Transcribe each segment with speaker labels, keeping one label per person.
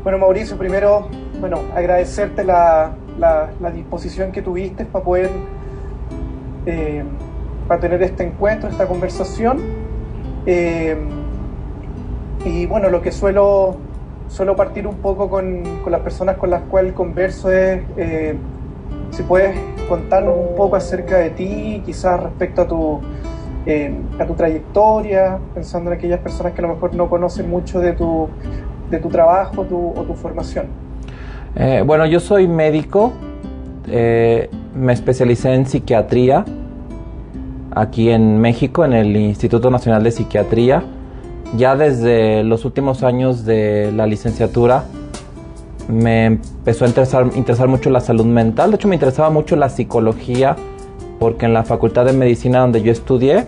Speaker 1: Bueno, Mauricio, primero, agradecerte la disposición que tuviste para poder para tener este encuentro, esta conversación. Y bueno, lo que suelo partir un poco con las personas con las cuales converso es si puedes contarnos un poco acerca de ti, quizás respecto a tu trayectoria, pensando en aquellas personas que a lo mejor no conocen mucho de tu trabajo o tu formación.
Speaker 2: Bueno, yo soy médico, me especialicé en psiquiatría aquí en México, en el Instituto Nacional de Psiquiatría. Ya desde los últimos años de la licenciatura me empezó a interesar mucho la salud mental. De hecho, me interesaba mucho la psicología, porque en la Facultad de Medicina donde yo estudié,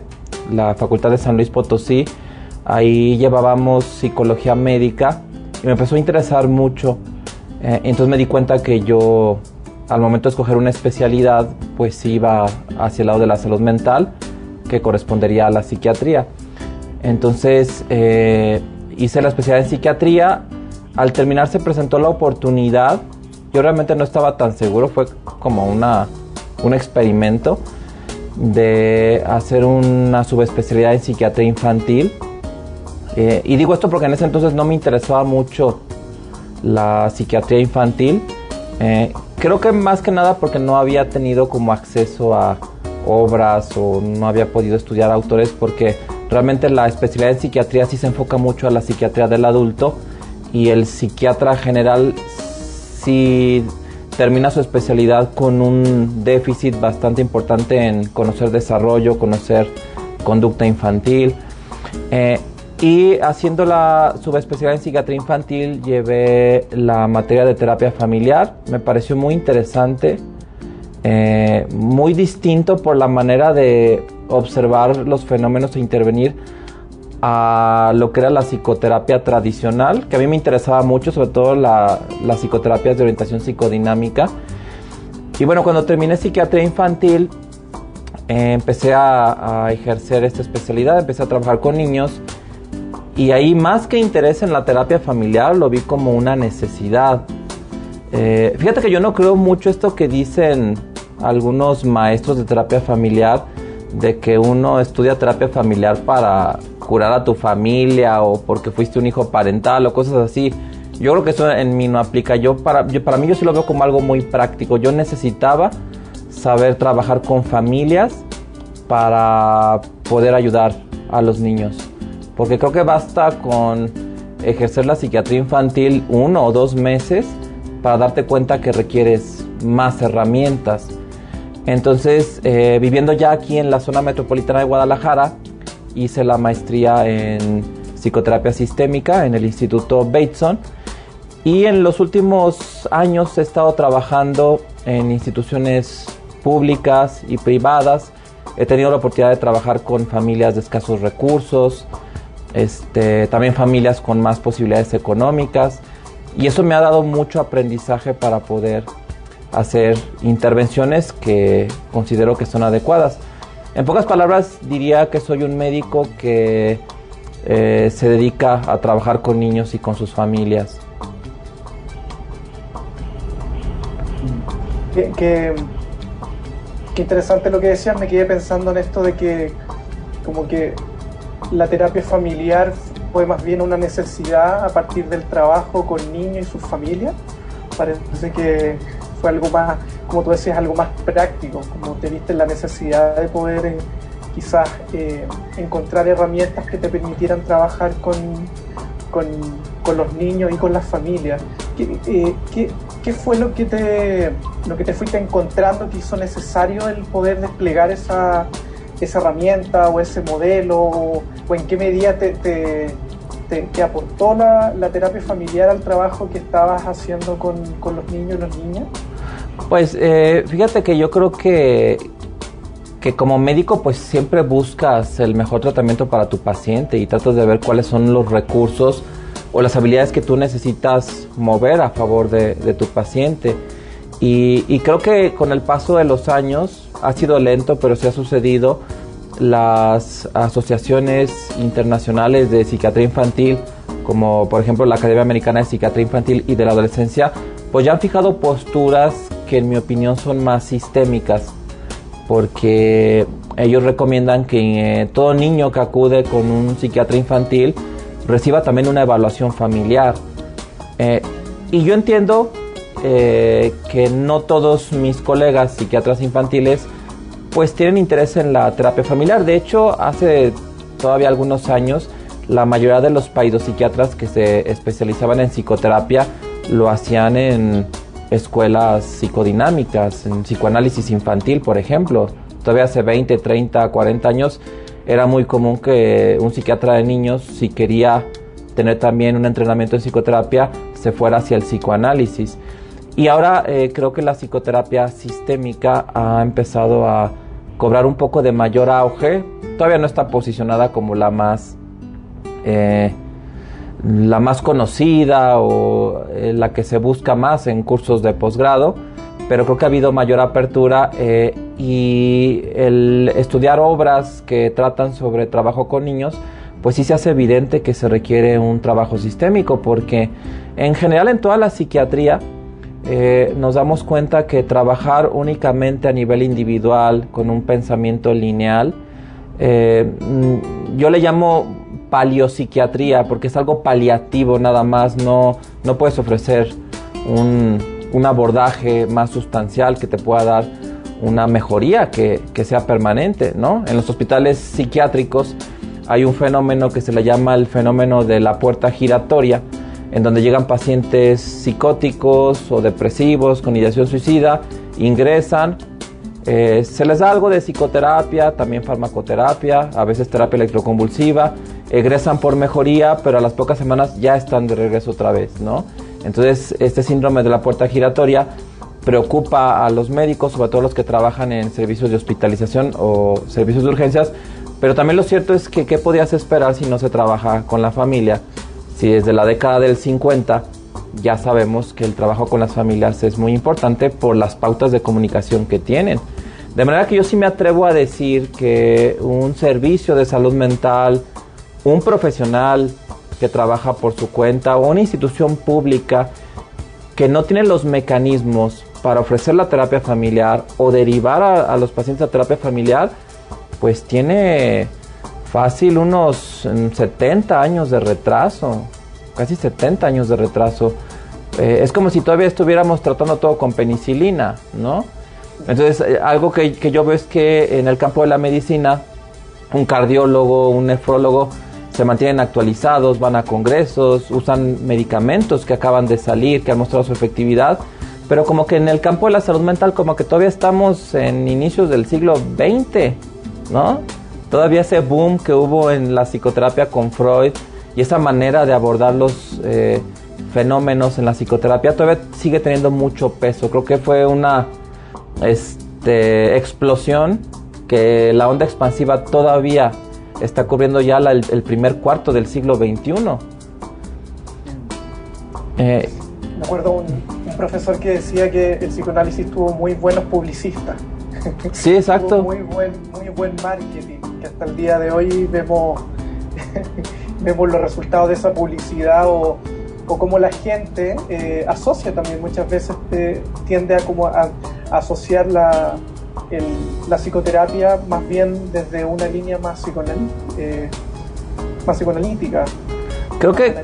Speaker 2: la Facultad de San Luis Potosí, ahí llevábamos psicología médica y me empezó a interesar mucho. Entonces me di cuenta que yo, al momento de escoger una especialidad, pues iba hacia el lado de la salud mental, que correspondería a la psiquiatría. Entonces hice la especialidad en psiquiatría. Al terminar se presentó la oportunidad. Yo realmente no estaba tan seguro, fue como un experimento de hacer una subespecialidad en psiquiatría infantil. Y digo esto porque en ese entonces no me interesaba mucho la psiquiatría infantil. Creo que más que nada porque no había tenido como acceso a obras o no había podido estudiar autores, porque realmente la especialidad en psiquiatría sí se enfoca mucho a la psiquiatría del adulto, y el psiquiatra general sí termina su especialidad con un déficit bastante importante en conocer desarrollo, conocer conducta infantil. Y haciendo la subespecialidad en psiquiatría infantil llevé la materia de terapia familiar. Me pareció muy interesante, muy distinto por la manera de observar los fenómenos e intervenir a lo que era la psicoterapia tradicional, que a mí me interesaba mucho, sobre todo las psicoterapias de orientación psicodinámica. Y bueno, cuando terminé psiquiatría infantil, empecé a ejercer esta especialidad, empecé a trabajar con niños, y ahí, más que interés en la terapia familiar, lo vi como una necesidad. Fíjate que yo no creo mucho esto que dicen algunos maestros de terapia familiar, de que uno estudia terapia familiar para curar a tu familia o porque fuiste un hijo parental o cosas así. Yo creo que eso en mí no aplica. Para mí yo sí lo veo como algo muy práctico. Yo necesitaba saber trabajar con familias para poder ayudar a los niños, porque creo que basta con ejercer la psiquiatría infantil 1 o 2 meses para darte cuenta que requieres más herramientas. Entonces, viviendo ya aquí en la zona metropolitana de Guadalajara, hice la maestría en psicoterapia sistémica en el Instituto Bateson, y en los últimos años he estado trabajando en instituciones públicas y privadas. He tenido la oportunidad de trabajar con familias de escasos recursos, también familias con más posibilidades económicas, y eso me ha dado mucho aprendizaje para poder hacer intervenciones que considero que son adecuadas. En pocas palabras, diría que soy un médico que se dedica a trabajar con niños y con sus familias.
Speaker 1: Qué interesante lo que decías. Me quedé pensando en esto de que como que la terapia familiar fue más bien una necesidad a partir del trabajo con niños y sus familias. Parece que fue algo más, como tú decías, algo más práctico, como te viste la necesidad de poder quizás encontrar herramientas que te permitieran trabajar con los niños y con las familias. ¿Qué fue lo que te fuiste encontrando que hizo necesario el poder desplegar esa herramienta o ese modelo, o en qué medida te aportó la terapia familiar al trabajo que estabas haciendo con los niños y las niñas?
Speaker 2: Pues fíjate que yo creo que como médico pues siempre buscas el mejor tratamiento para tu paciente y tratas de ver cuáles son los recursos o las habilidades que tú necesitas mover a favor de tu paciente. Y creo que con el paso de los años, ha sido lento, pero sí ha sucedido, las asociaciones internacionales de psiquiatría infantil como por ejemplo la Academia Americana de Psiquiatría Infantil y de la Adolescencia, pues ya han fijado posturas que en mi opinión son más sistémicas, porque ellos recomiendan que todo niño que acude con un psiquiatra infantil reciba también una evaluación familiar. Y yo entiendo que no todos mis colegas psiquiatras infantiles pues tienen interés en la terapia familiar. De hecho, hace todavía algunos años, la mayoría de los psiquiatras que se especializaban en psicoterapia lo hacían en escuelas psicodinámicas, en psicoanálisis infantil, por ejemplo. Todavía hace 20, 30, 40 años era muy común que un psiquiatra de niños, si quería tener también un entrenamiento en psicoterapia, se fuera hacia el psicoanálisis. Y ahora creo que la psicoterapia sistémica ha empezado a cobrar un poco de mayor auge. Todavía no está posicionada como la más conocida o la que se busca más en cursos de posgrado, pero creo que ha habido mayor apertura y el estudiar obras que tratan sobre trabajo con niños, pues sí se hace evidente que se requiere un trabajo sistémico, porque en general en toda la psiquiatría nos damos cuenta que trabajar únicamente a nivel individual con un pensamiento lineal, yo le llamo paliopsiquiatría porque es algo paliativo nada más, no puedes ofrecer un abordaje más sustancial que te pueda dar una mejoría que sea permanente, ¿no? En los hospitales psiquiátricos hay un fenómeno que se le llama el fenómeno de la puerta giratoria, en donde llegan pacientes psicóticos o depresivos con ideación suicida, ingresan, se les da algo de psicoterapia, también farmacoterapia, a veces terapia electroconvulsiva, egresan por mejoría, pero a las pocas semanas ya están de regreso otra vez, ¿no? Entonces, este síndrome de la puerta giratoria preocupa a los médicos, sobre todo los que trabajan en servicios de hospitalización o servicios de urgencias, pero también lo cierto es que ¿qué podías esperar si no se trabaja con la familia? Si desde la década del 50 ya sabemos que el trabajo con las familias es muy importante por las pautas de comunicación que tienen. De manera que yo sí me atrevo a decir que un servicio de salud mental, un profesional que trabaja por su cuenta o una institución pública que no tiene los mecanismos para ofrecer la terapia familiar o derivar a los pacientes a terapia familiar, pues tiene fácil unos 70 años de retraso, casi 70 años de retraso. Es como si todavía estuviéramos tratando todo con penicilina, ¿no? Entonces, algo que yo veo es que en el campo de la medicina, un cardiólogo, un nefrólogo, se mantienen actualizados, van a congresos, usan medicamentos que acaban de salir, que han mostrado su efectividad, pero como que en el campo de la salud mental, como que todavía estamos en inicios del siglo XX, ¿no? Todavía ese boom que hubo en la psicoterapia con Freud y esa manera de abordar los fenómenos en la psicoterapia todavía sigue teniendo mucho peso. Creo que fue una explosión que la onda expansiva todavía está cubriendo ya el primer cuarto del siglo XXI.
Speaker 1: Me acuerdo un profesor que decía que el psicoanálisis tuvo muy buenos publicistas.
Speaker 2: Sí, exacto.
Speaker 1: Tuvo muy buen marketing, que hasta el día de hoy vemos los resultados de esa publicidad o cómo la gente asocia también muchas veces, tiende a asociar la psicoterapia más bien desde una línea más psicoanalítica.
Speaker 2: Creo que,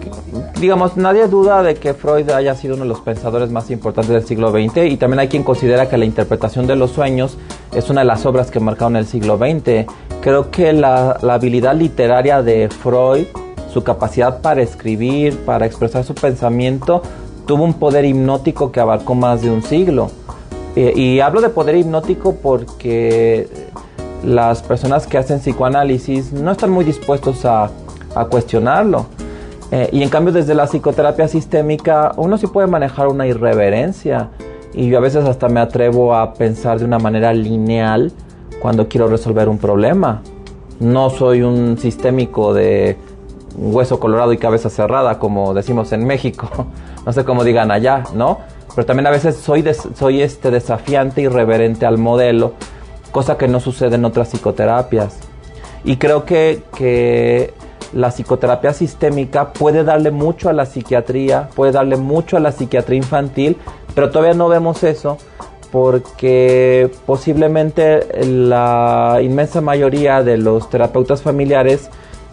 Speaker 2: digamos, nadie duda de que Freud haya sido uno de los pensadores más importantes del siglo XX, y también hay quien considera que la interpretación de los sueños es una de las obras que marcaron el siglo XX. Creo que la habilidad literaria de Freud, su capacidad para escribir, para expresar su pensamiento, tuvo un poder hipnótico que abarcó más de un siglo. Y hablo de poder hipnótico porque las personas que hacen psicoanálisis no están muy dispuestos a cuestionarlo. Y en cambio desde la psicoterapia sistémica uno sí puede manejar una irreverencia, y yo a veces hasta me atrevo a pensar de una manera lineal cuando quiero resolver un problema. No soy un sistémico de hueso colorado y cabeza cerrada, como decimos en México. No sé cómo digan allá, ¿no? Pero también a veces soy desafiante y irreverente al modelo, cosa que no sucede en otras psicoterapias. Y creo que la psicoterapia sistémica puede darle mucho a la psiquiatría, puede darle mucho a la psiquiatría infantil, pero todavía no vemos eso porque posiblemente la inmensa mayoría de los terapeutas familiares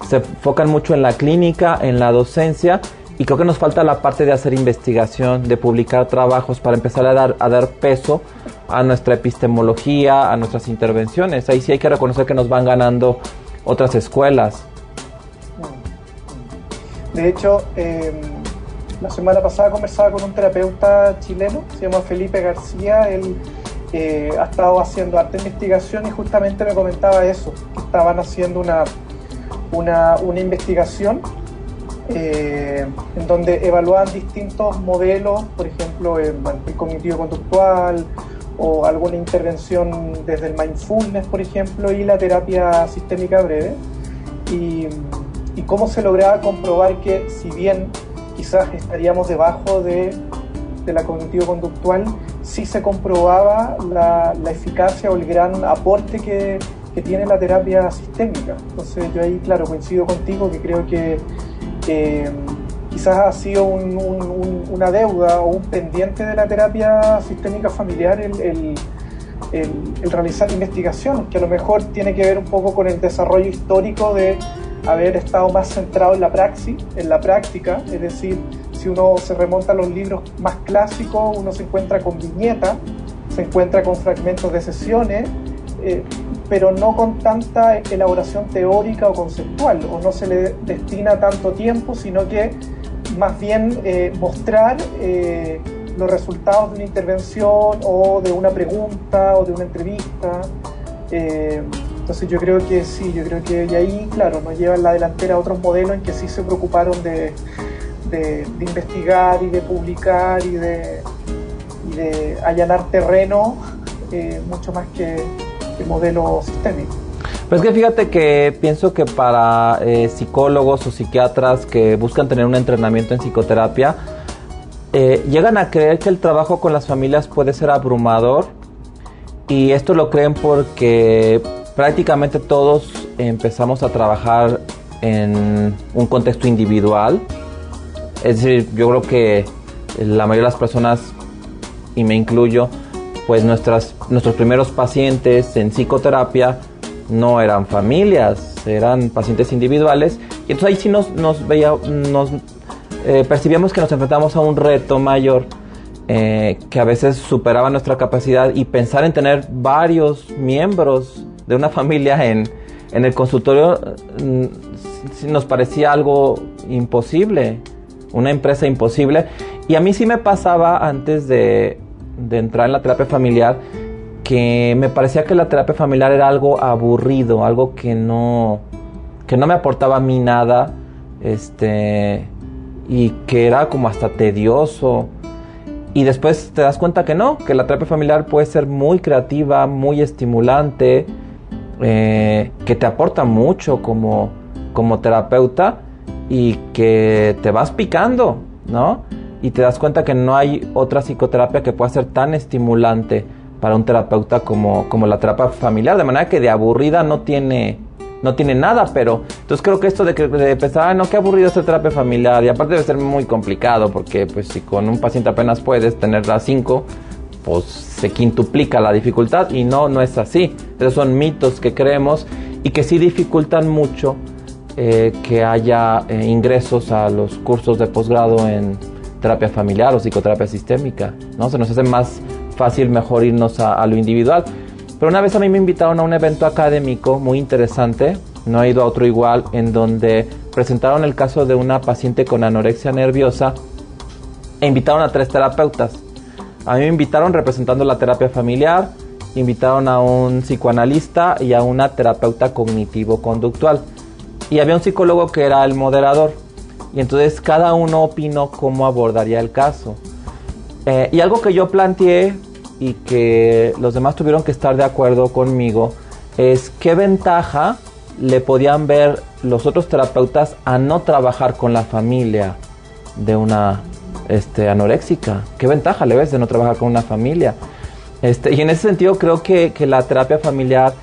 Speaker 2: se enfocan mucho en la clínica, en la docencia, y creo que nos falta la parte de hacer investigación, de publicar trabajos para empezar a dar peso a nuestra epistemología, a nuestras intervenciones. Ahí sí hay que reconocer que nos van ganando otras escuelas.
Speaker 1: De hecho, la semana pasada conversaba con un terapeuta chileno, se llama Felipe García. Él ha estado haciendo harta investigación y justamente me comentaba eso, que estaban haciendo una investigación en donde evaluaban distintos modelos, por ejemplo el cognitivo-conductual o alguna intervención desde el mindfulness, por ejemplo, y la terapia sistémica breve, y cómo se lograba comprobar que si bien quizás estaríamos debajo de la cognitivo-conductual, sí se comprobaba la eficacia o el gran aporte que tiene la terapia sistémica. Entonces yo ahí, claro, coincido contigo, que creo que quizás ha sido una deuda o un pendiente de la terapia sistémica familiar el realizar investigaciones, que a lo mejor tiene que ver un poco con el desarrollo histórico de haber estado más centrado en la praxis, en la práctica. Es decir, si uno se remonta a los libros más clásicos, uno se encuentra con viñetas, se encuentra con fragmentos de sesiones, pero no con tanta elaboración teórica o conceptual, o no se le destina tanto tiempo, sino que más bien mostrar los resultados de una intervención o de una pregunta o de una entrevista. Entonces yo creo que sí, y ahí, claro, nos llevan la delantera a otros modelos en que sí se preocuparon de investigar y de publicar y de allanar terreno, mucho más que modelo sistémico.
Speaker 2: Pues que fíjate que pienso que para psicólogos o psiquiatras que buscan tener un entrenamiento en psicoterapia, llegan a creer que el trabajo con las familias puede ser abrumador, y esto lo creen porque prácticamente todos empezamos a trabajar en un contexto individual. Es decir, yo creo que la mayoría de las personas, y me incluyo, pues nuestros primeros pacientes en psicoterapia no eran familias, eran pacientes individuales, y entonces ahí sí nos percibíamos que nos enfrentamos a un reto mayor, que a veces superaba nuestra capacidad, y pensar en tener varios miembros de una familia en el consultorio nos parecía algo imposible, una empresa imposible. Y a mí sí me pasaba antes de entrar en la terapia familiar, que me parecía que la terapia familiar era algo aburrido, algo que no me aportaba a mí nada, y que era como hasta tedioso. Y después te das cuenta que no, que la terapia familiar puede ser muy creativa, muy estimulante, que te aporta mucho como terapeuta, y que te vas picando, ¿no? Y te das cuenta que no hay otra psicoterapia que pueda ser tan estimulante para un terapeuta como la terapia familiar, de manera que de aburrida no tiene nada. Pero entonces creo que esto de pensar, no, qué aburrido esta terapia familiar, y aparte debe ser muy complicado, porque pues si con un paciente apenas puedes tener las 5, pues se quintuplica la dificultad, y no es así. Esos son mitos que creemos y que sí dificultan mucho que haya ingresos a los cursos de posgrado en terapia familiar o psicoterapia sistémica, ¿no? Se nos hace más fácil, mejor irnos a lo individual. Pero una vez a mí me invitaron a un evento académico muy interesante, no he ido a otro igual, en donde presentaron el caso de una paciente con anorexia nerviosa e invitaron a 3 terapeutas. A mí me invitaron representando la terapia familiar, invitaron a un psicoanalista y a una terapeuta cognitivo-conductual. Y había un psicólogo que era el moderador. Y entonces cada uno opinó cómo abordaría el caso. Y algo que yo planteé, y que los demás tuvieron que estar de acuerdo conmigo, es qué ventaja le podían ver los otros terapeutas a no trabajar con la familia de una anoréxica. ¿Qué ventaja le ves de no trabajar con una familia? Y en ese sentido creo que la terapia familiar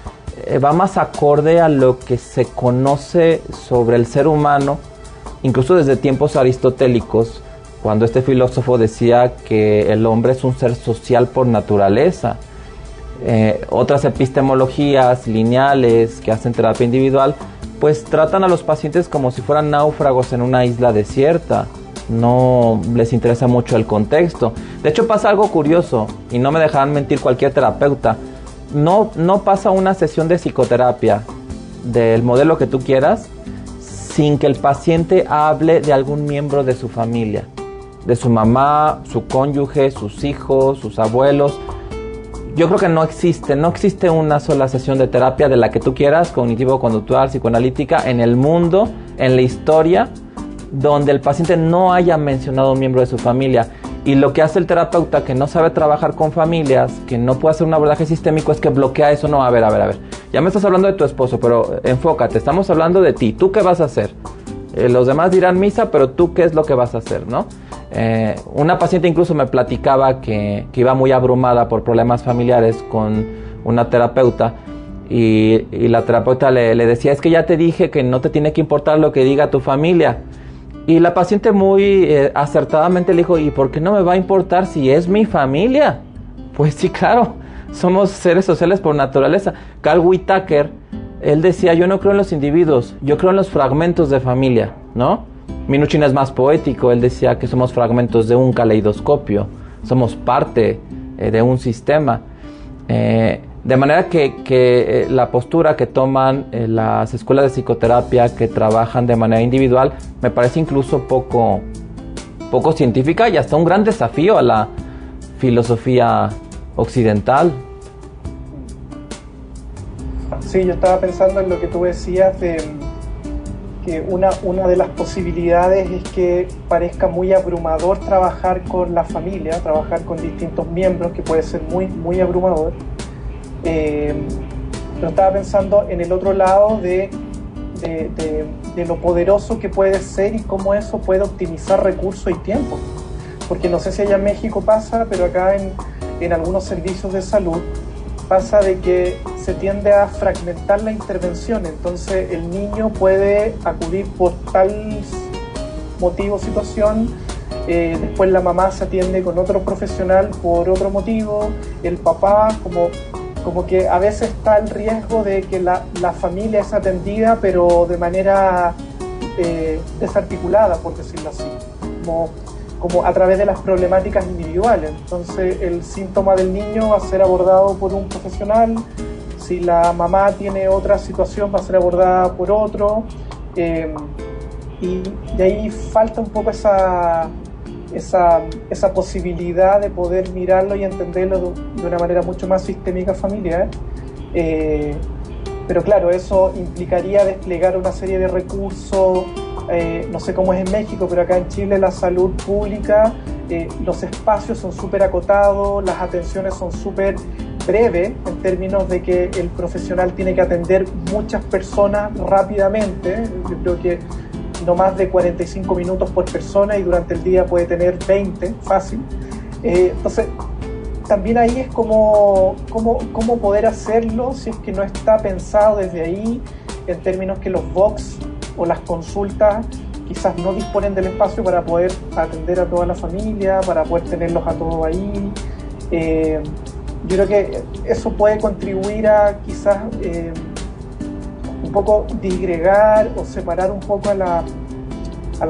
Speaker 2: va más acorde a lo que se conoce sobre el ser humano, incluso desde tiempos aristotélicos, cuando este filósofo decía que el hombre es un ser social por naturaleza. Otras epistemologías lineales que hacen terapia individual, pues tratan a los pacientes como si fueran náufragos en una isla desierta. No les interesa mucho el contexto. De hecho, pasa algo curioso, y no me dejarán mentir cualquier terapeuta. No pasa una sesión de psicoterapia del modelo que tú quieras sin que el paciente hable de algún miembro de su familia, de su mamá, su cónyuge, sus hijos, sus abuelos. Yo creo que no existe una sola sesión de terapia de la que tú quieras, cognitivo-conductual, psicoanalítica, en el mundo, en la historia, donde el paciente no haya mencionado a un miembro de su familia. Y lo que hace el terapeuta que no sabe trabajar con familias, que no puede hacer un abordaje sistémico, es que bloquea eso. No, a ver. Ya me estás hablando de tu esposo, pero enfócate, estamos hablando de ti. ¿Tú qué vas a hacer? Los demás dirán misa, pero tú qué es lo que vas a hacer, ¿no? Una paciente incluso me platicaba que iba muy abrumada por problemas familiares con una terapeuta, y la terapeuta le decía, es que ya te dije que no te tiene que importar lo que diga tu familia. Y la paciente muy acertadamente le dijo, ¿y por qué no me va a importar si es mi familia? Pues sí, claro, somos seres sociales por naturaleza. Carl Whitaker, él decía, yo no creo en los individuos, yo creo en los fragmentos de familia, ¿no? Minuchin es más poético, él decía que somos fragmentos de un caleidoscopio, somos parte de un sistema. De manera que la postura que toman las escuelas de psicoterapia que trabajan de manera individual me parece incluso poco científica y hasta un gran desafío a la filosofía occidental.
Speaker 1: Sí, yo estaba pensando en lo que tú decías de que una de las posibilidades es que parezca muy abrumador trabajar con la familia, trabajar con distintos miembros, que puede ser muy abrumador. Pero estaba pensando en el otro lado de lo poderoso que puede ser y cómo eso puede optimizar recursos y tiempo. Porque no sé si allá en México pasa, pero acá en algunos servicios de salud pasa de que se tiende a fragmentar la intervención. Entonces el niño puede acudir por tal motivo o situación, después la mamá se atiende con otro profesional por otro motivo, el papá como que a veces está el riesgo de que la familia es atendida pero de manera desarticulada, por decirlo así, como a través de las problemáticas individuales. Entonces el síntoma del niño va a ser abordado por un profesional, si la mamá tiene otra situación va a ser abordada por otro, y de ahí falta un poco esa posibilidad de poder mirarlo y entenderlo de una manera mucho más sistémica familiar. Pero claro, eso implicaría desplegar una serie de recursos. No sé cómo es en México, pero acá en Chile la salud pública, los espacios son súper acotados, las atenciones son súper breves en términos de que el profesional tiene que atender muchas personas rápidamente. Yo creo que no más de 45 minutos por persona y durante el día puede tener 20, fácil. Entonces, también ahí es cómo poder hacerlo si es que no está pensado desde ahí, en términos que los Vox o las consultas quizás no disponen del espacio para poder atender a toda la familia, para poder tenerlos a todos ahí. Yo creo que eso puede contribuir a quizás un poco disgregar o separar un poco a la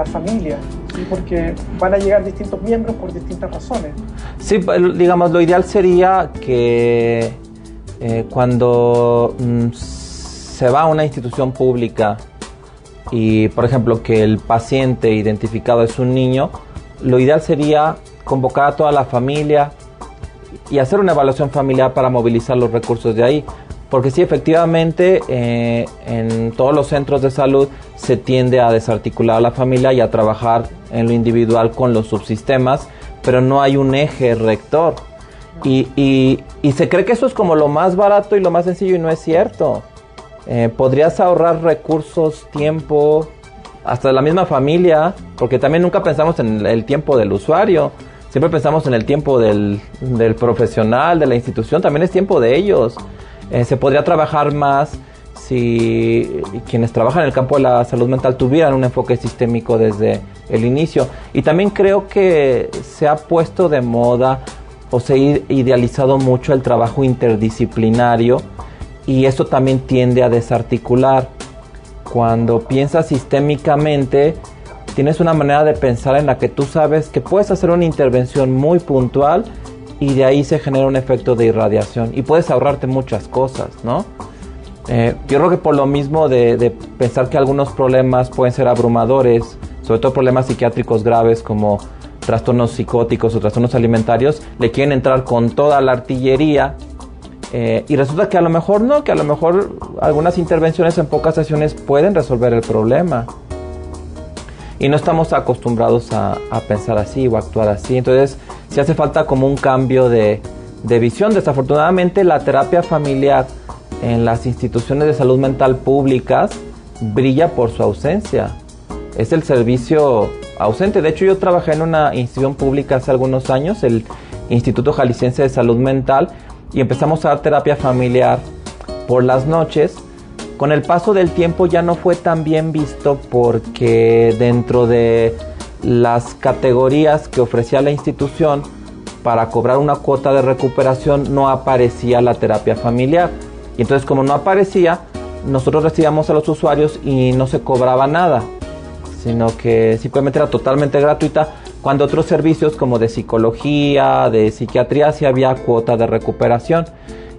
Speaker 1: familia, ¿sí? Porque van a llegar distintos miembros por distintas razones.
Speaker 2: Sí, digamos, lo ideal sería que cuando se va a una institución pública y, por ejemplo, que el paciente identificado es un niño, lo ideal sería convocar a toda la familia y hacer una evaluación familiar para movilizar los recursos de ahí. Porque sí, efectivamente, en todos los centros de salud se tiende a desarticular a la familia y a trabajar en lo individual con los subsistemas, pero no hay un eje rector. Y se cree que eso es como lo más barato y lo más sencillo, y no es cierto. Podrías ahorrar recursos, tiempo, hasta de la misma familia, porque también nunca pensamos en el tiempo del usuario. Siempre pensamos en el tiempo del profesional, de la institución, también es tiempo de ellos. Se podría trabajar más si quienes trabajan en el campo de la salud mental tuvieran un enfoque sistémico desde el inicio. Y también creo que se ha puesto de moda o se ha idealizado mucho el trabajo interdisciplinario, y esto también tiende a desarticular. Cuando piensas sistémicamente, tienes una manera de pensar en la que tú sabes que puedes hacer una intervención muy puntual y de ahí se genera un efecto de irradiación y puedes ahorrarte muchas cosas, ¿no? Yo creo que por lo mismo de pensar que algunos problemas pueden ser abrumadores, sobre todo problemas psiquiátricos graves como trastornos psicóticos o trastornos alimentarios, le quieren entrar con toda la artillería. Y resulta que a lo mejor no, que a lo mejor algunas intervenciones en pocas sesiones pueden resolver el problema. Y no estamos acostumbrados a pensar así o actuar así. Entonces, sí hace falta como un cambio de visión. Desafortunadamente, la terapia familiar en las instituciones de salud mental públicas brilla por su ausencia. Es el servicio ausente. De hecho, yo trabajé en una institución pública hace algunos años, el Instituto Jalisciense de Salud Mental, y empezamos a dar terapia familiar por las noches. Con el paso del tiempo ya no fue tan bien visto porque dentro de las categorías que ofrecía la institución para cobrar una cuota de recuperación no aparecía la terapia familiar. Y entonces, como no aparecía, nosotros recibíamos a los usuarios y no se cobraba nada, sino que simplemente era totalmente gratuita, cuando otros servicios como de psicología, de psiquiatría, sí había cuota de recuperación.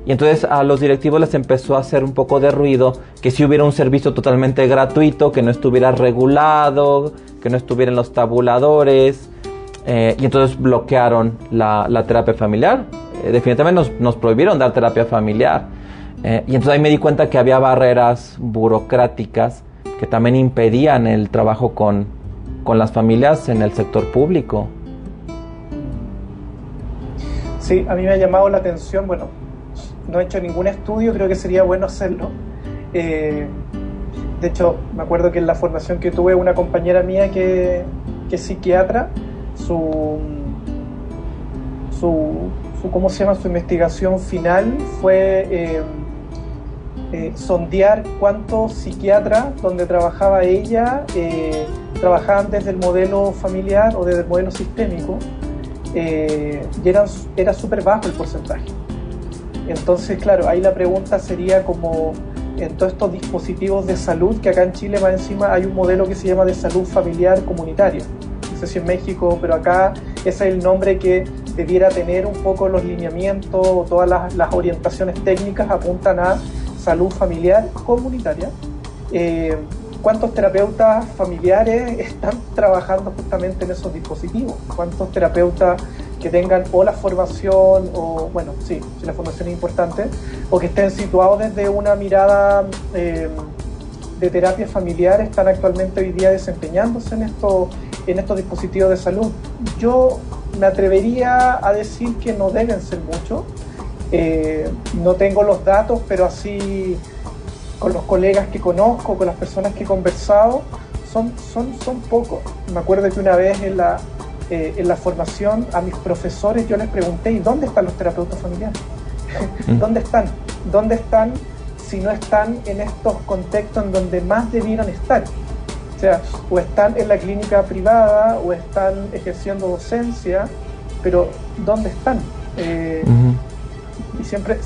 Speaker 2: Y entonces a los directivos les empezó a hacer un poco de ruido que si hubiera un servicio totalmente gratuito, que no estuviera regulado, que no estuviera en los tabuladores, y entonces bloquearon la terapia familiar. Definitivamente nos prohibieron dar terapia familiar. Y entonces ahí me di cuenta que había barreras burocráticas que también impedían el trabajo con las familias en el sector público.
Speaker 1: Sí, a mí me ha llamado la atención, bueno, no he hecho ningún estudio, creo que sería bueno hacerlo. De hecho, me acuerdo que en la formación que tuve, una compañera mía que es psiquiatra, su ¿cómo se llama? Su investigación final fue sondear cuántos psiquiatras donde trabajaba ella trabajaban desde el modelo familiar o desde el modelo sistémico, y era súper bajo el porcentaje. Entonces, claro, ahí la pregunta sería como en todos estos dispositivos de salud, que acá en Chile más encima hay un modelo que se llama de salud familiar comunitaria. No sé si en México, pero acá ese es el nombre que debiera tener un poco los lineamientos, o todas las orientaciones técnicas apuntan a salud familiar comunitaria. ¿Cuántos terapeutas familiares están trabajando justamente en esos dispositivos? ¿Cuántos terapeutas que tengan o la formación, o bueno, sí, la formación es importante, o que estén situados desde una mirada de terapia familiar, están actualmente hoy día desempeñándose en estos dispositivos de salud? Yo me atrevería a decir que no deben ser muchos. No tengo los datos, pero así con los colegas que conozco, con las personas que he conversado, son pocos. Me acuerdo que una vez en la formación a mis profesores yo les pregunté: ¿y dónde están los terapeutas familiares? ¿Dónde están? ¿Dónde están si no están en estos contextos en donde más debieran estar? O sea, o están en la clínica privada o están ejerciendo docencia, pero ¿dónde están? Y siempre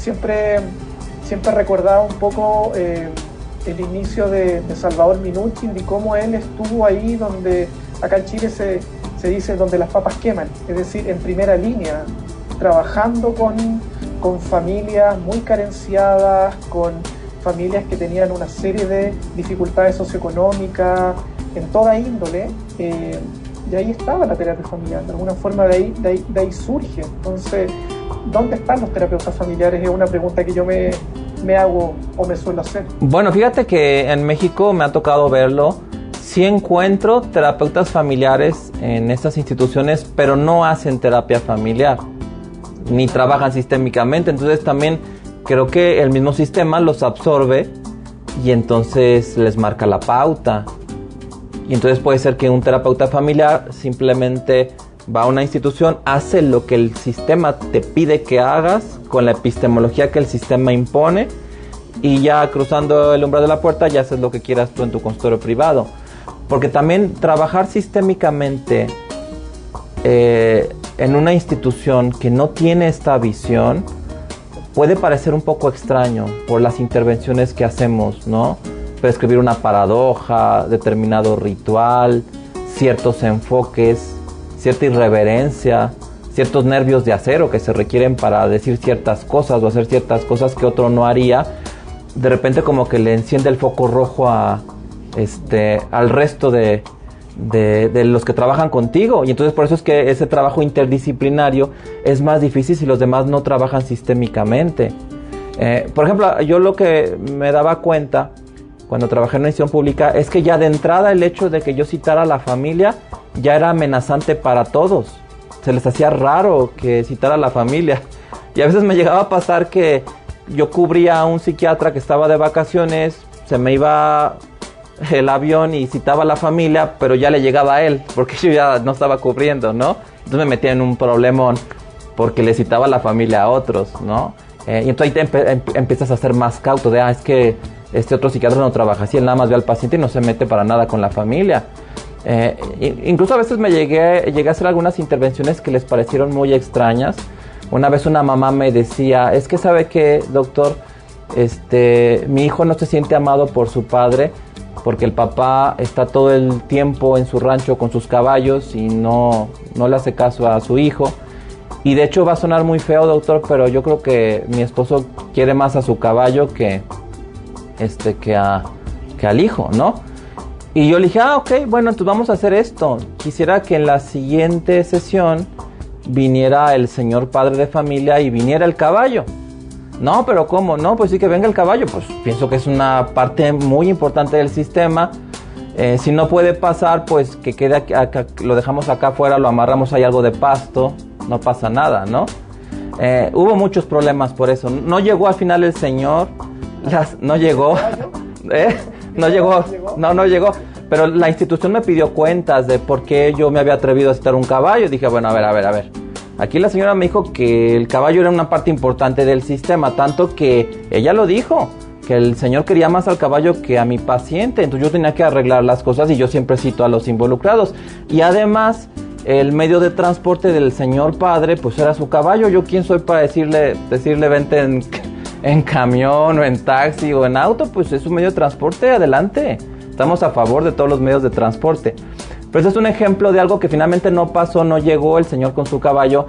Speaker 1: recordaba un poco el inicio de Salvador Minuchin y cómo él estuvo ahí donde, acá en Chile se dice, donde las papas queman, es decir, en primera línea, trabajando con familias muy carenciadas, con familias que tenían una serie de dificultades socioeconómicas en toda índole, y ahí estaba la terapia familiar, de alguna forma de ahí surge. Entonces, ¿dónde están los terapeutas familiares? Es una pregunta que yo me hago o me suelo hacer.
Speaker 2: Bueno, fíjate que en México me ha tocado verlo. Sí encuentro terapeutas familiares en estas instituciones, pero no hacen terapia familiar, ni trabajan sistémicamente. Entonces también creo que el mismo sistema los absorbe y entonces les marca la pauta. Y entonces puede ser que un terapeuta familiar simplemente va a una institución, hace lo que el sistema te pide que hagas, con la epistemología que el sistema impone, y ya cruzando el umbral de la puerta ya haces lo que quieras tú en tu consultorio privado. Porque también trabajar sistémicamente en una institución que no tiene esta visión puede parecer un poco extraño por las intervenciones que hacemos, ¿no? Prescribir una paradoja, determinado ritual, ciertos enfoques, cierta irreverencia, ciertos nervios de acero que se requieren para decir ciertas cosas o hacer ciertas cosas que otro no haría. De repente como que le enciende el foco rojo al resto de los que trabajan contigo, y entonces por eso es que ese trabajo interdisciplinario es más difícil si los demás no trabajan sistémicamente. Por ejemplo, yo lo que me daba cuenta cuando trabajé en una institución pública es que ya de entrada el hecho de que yo citara a la familia ya era amenazante para todos. Se les hacía raro que citara a la familia, y a veces me llegaba a pasar que yo cubría a un psiquiatra que estaba de vacaciones, se me iba el avión y citaba a la familia, pero ya le llegaba a él, porque yo ya no estaba cubriendo, ¿no? Entonces me metía en un problemón porque le citaba a la familia a otros, ¿no? Y entonces ahí empiezas a ser más cauto de, es que este otro psiquiatra no trabaja así, él nada más ve al paciente y no se mete para nada con la familia. Incluso a veces me llegué a hacer algunas intervenciones que les parecieron muy extrañas. Una vez una mamá me decía, es que ¿sabe qué, doctor? Mi hijo no se siente amado por su padre porque el papá está todo el tiempo en su rancho con sus caballos y no le hace caso a su hijo. Y de hecho va a sonar muy feo, doctor, pero yo creo que mi esposo quiere más a su caballo que al hijo, ¿no? Y yo le dije, ok, bueno, entonces vamos a hacer esto. Quisiera que en la siguiente sesión viniera el señor padre de familia y viniera el caballo. No, pero ¿cómo? No, pues sí, que venga el caballo. Pues pienso que es una parte muy importante del sistema. Si no puede pasar, pues que quede acá, lo dejamos acá afuera, lo amarramos ahí algo de pasto, no pasa nada, ¿no? Hubo muchos problemas por eso. No llegó al final el señor, no llegó. No llegó. Pero la institución me pidió cuentas de por qué yo me había atrevido a citar un caballo. Dije, bueno, a ver. Aquí la señora me dijo que el caballo era una parte importante del sistema, tanto que ella lo dijo, que el señor quería más al caballo que a mi paciente. Entonces yo tenía que arreglar las cosas y yo siempre cito a los involucrados. Y además, el medio de transporte del señor padre, pues era su caballo. ¿Yo quién soy para decirle vente en camión o en taxi o en auto? Pues es un medio de transporte, adelante. Estamos a favor de todos los medios de transporte. Pero ese es un ejemplo de algo que finalmente no pasó, no llegó el señor con su caballo,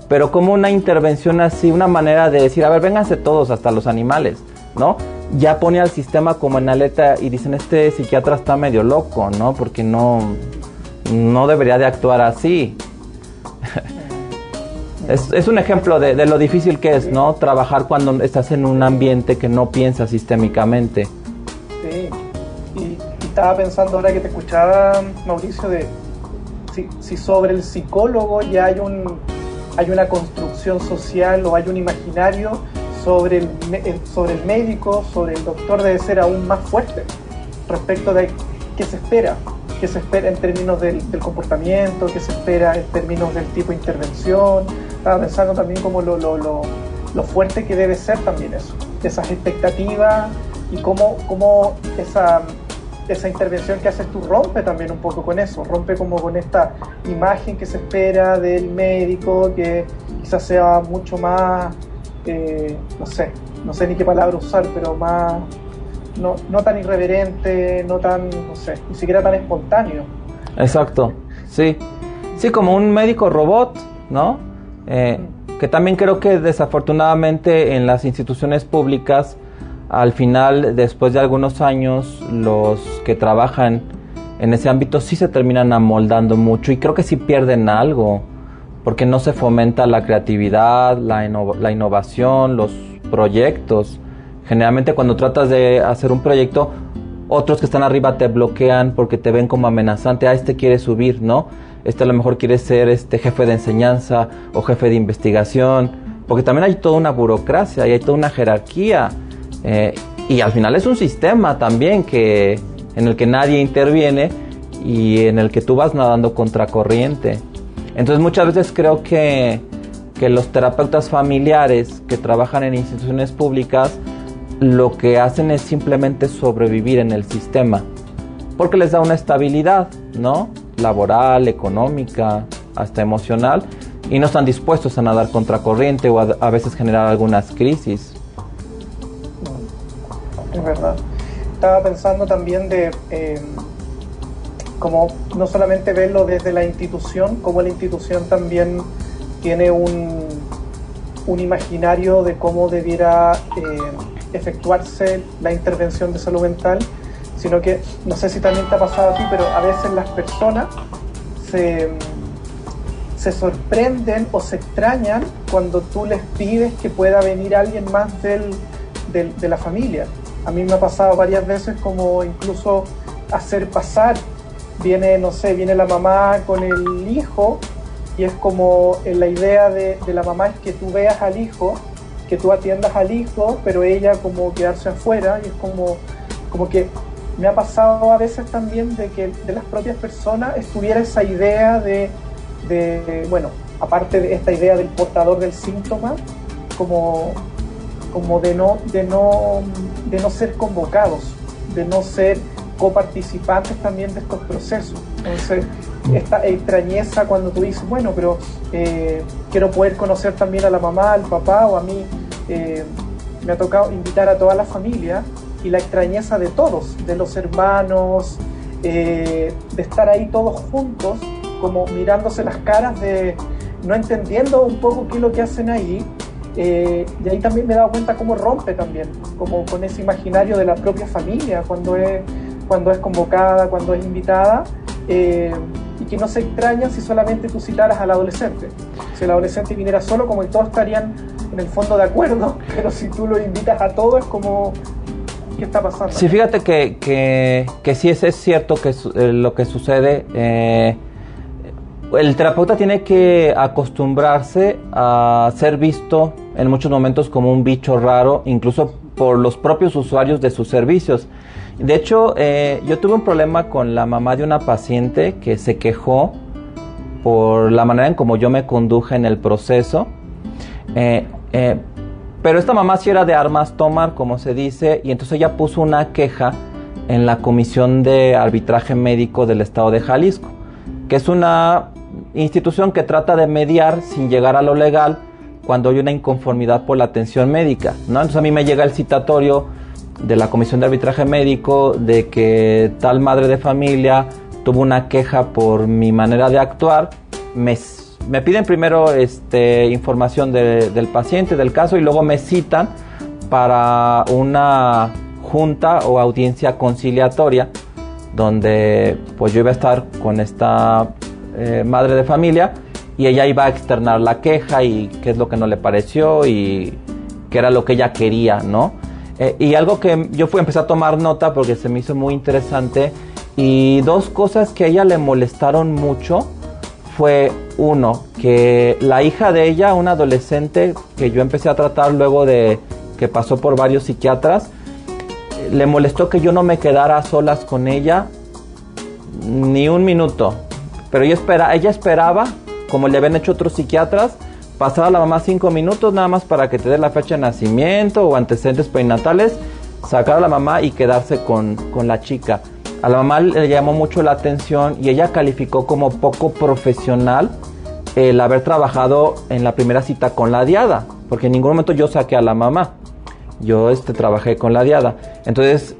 Speaker 2: pero como una intervención así, una manera de decir, a ver, vénganse todos, hasta los animales, ¿no? Ya pone al sistema como en alerta y dicen, este psiquiatra está medio loco, ¿no? Porque no debería de actuar así. Es un ejemplo de lo difícil que es, ¿no? Trabajar cuando estás en un ambiente que no piensa sistémicamente.
Speaker 1: Sí, y estaba pensando ahora que te escuchaba, Mauricio, de si sobre el psicólogo ya hay una construcción social o hay un imaginario sobre el médico, sobre el doctor, debe ser aún más fuerte respecto de qué se espera en términos del comportamiento, qué se espera en términos del tipo de intervención. Estaba pensando también como lo fuerte que debe ser también eso, esas expectativas y cómo esa intervención que haces tú rompe también un poco con eso, rompe como con esta imagen que se espera del médico, que quizás sea mucho más, no sé ni qué palabra usar, pero más, no tan irreverente, no tan, ni siquiera tan espontáneo.
Speaker 2: Exacto, sí, como un médico robot, ¿no? Que también creo que desafortunadamente en las instituciones públicas, al final, después de algunos años, los que trabajan en ese ámbito sí se terminan amoldando mucho y creo que sí pierden algo, porque no se fomenta la creatividad, la innovación, los proyectos. Generalmente cuando tratas de hacer un proyecto, otros que están arriba te bloquean porque te ven como amenazante. Este quiere subir, ¿no? Este a lo mejor quiere ser jefe de enseñanza o jefe de investigación, porque también hay toda una burocracia y hay toda una jerarquía. Y al final es un sistema también en el que nadie interviene y en el que tú vas nadando contracorriente. Entonces muchas veces creo que los terapeutas familiares que trabajan en instituciones públicas lo que hacen es simplemente sobrevivir en el sistema, porque les da una estabilidad, ¿no? Laboral, económica, hasta emocional, y no están dispuestos a nadar contracorriente o a veces generar algunas crisis.
Speaker 1: Es verdad. Estaba pensando también de como no solamente verlo desde la institución, como la institución también tiene un imaginario de cómo debiera efectuarse la intervención de salud mental, sino que, no sé si también te ha pasado a ti, pero a veces las personas se sorprenden o se extrañan cuando tú les pides que pueda venir alguien más de la familia. A mí me ha pasado varias veces como incluso hacer pasar, viene la mamá con el hijo, y es como la idea de la mamá es que tú veas al hijo, que tú atiendas al hijo, pero ella como quedarse afuera, y es como que me ha pasado a veces también de que de las propias personas estuviera esa idea de bueno, aparte de esta idea del portador del síntoma, como de no ser convocados, de no ser coparticipantes también de estos procesos. Entonces, esta extrañeza cuando tú dices, bueno, pero quiero poder conocer también a la mamá, al papá, o a mí me ha tocado invitar a toda la familia, y la extrañeza de todos, de los hermanos, de estar ahí todos juntos, como mirándose las caras, no entendiendo un poco qué es lo que hacen ahí. Y ahí también me he dado cuenta cómo rompe también, como con ese imaginario de la propia familia, cuando es convocada, cuando es invitada, y que no se extraña si solamente tú citaras al adolescente. Si el adolescente viniera solo, como que todos estarían en el fondo de acuerdo, pero si tú lo invitas a todos, es como, ¿qué está pasando?
Speaker 2: Sí, fíjate que sí es cierto que lo que sucede. El terapeuta tiene que acostumbrarse a ser visto en muchos momentos como un bicho raro, incluso por los propios usuarios de sus servicios. De hecho, yo tuve un problema con la mamá de una paciente que se quejó por la manera en cómo yo me conduje en el proceso. Pero esta mamá sí era de armas tomar, como se dice, y entonces ella puso una queja en la Comisión de Arbitraje Médico del Estado de Jalisco, que es una institución que trata de mediar sin llegar a lo legal cuando hay una inconformidad por la atención médica, ¿no? Entonces a mí me llega el citatorio de la Comisión de Arbitraje Médico de que tal madre de familia tuvo una queja por mi manera de actuar. Me piden primero información del paciente, del caso, y luego me citan para una junta o audiencia conciliatoria donde pues yo iba a estar con esta madre de familia, y ella iba a externar la queja y qué es lo que no le pareció y qué era lo que ella quería, ¿no? Y algo que yo empecé a tomar nota porque se me hizo muy interesante, y dos cosas que a ella le molestaron mucho fue, uno, que la hija de ella, una adolescente que yo empecé a tratar luego de que pasó por varios psiquiatras, le molestó que yo no me quedara a solas con ella ni un minuto. Pero ella esperaba, como le habían hecho otros psiquiatras, pasar a la mamá 5 minutos nada más para que te dé la fecha de nacimiento o antecedentes perinatales, sacar a la mamá y quedarse con la chica. A la mamá le llamó mucho la atención y ella calificó como poco profesional el haber trabajado en la primera cita con la diada, porque en ningún momento yo saqué a la mamá. Yo trabajé con la diada. Entonces,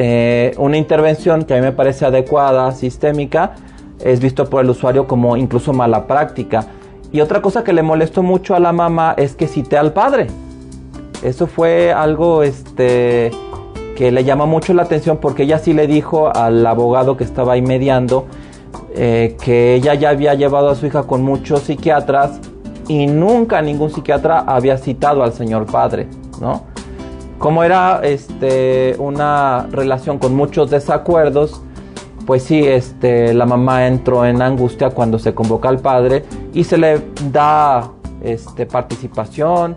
Speaker 2: una intervención que a mí me parece adecuada, sistémica, es visto por el usuario como incluso mala práctica. Y otra cosa que le molestó mucho a la mamá es que cité al padre. Eso fue algo que le llamó mucho la atención, porque ella sí le dijo al abogado que estaba ahí mediando que ella ya había llevado a su hija con muchos psiquiatras y nunca ningún psiquiatra había citado al señor padre, ¿no? Como era una relación con muchos desacuerdos, pues sí, la mamá entró en angustia cuando se convoca al padre y se le da participación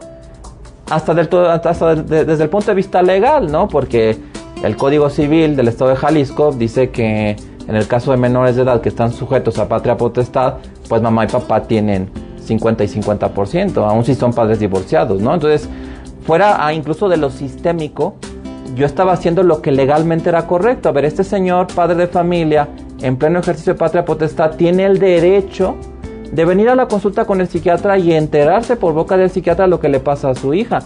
Speaker 2: desde el punto de vista legal, ¿no? Porque el Código Civil del Estado de Jalisco dice que en el caso de menores de edad que están sujetos a patria potestad, pues mamá y papá tienen 50 y 50%, aun si son padres divorciados, ¿no? Entonces, fuera incluso de lo sistémico, yo estaba haciendo lo que legalmente era correcto. A ver, este señor, padre de familia, en pleno ejercicio de patria potestad, tiene el derecho de venir a la consulta con el psiquiatra y enterarse por boca del psiquiatra lo que le pasa a su hija.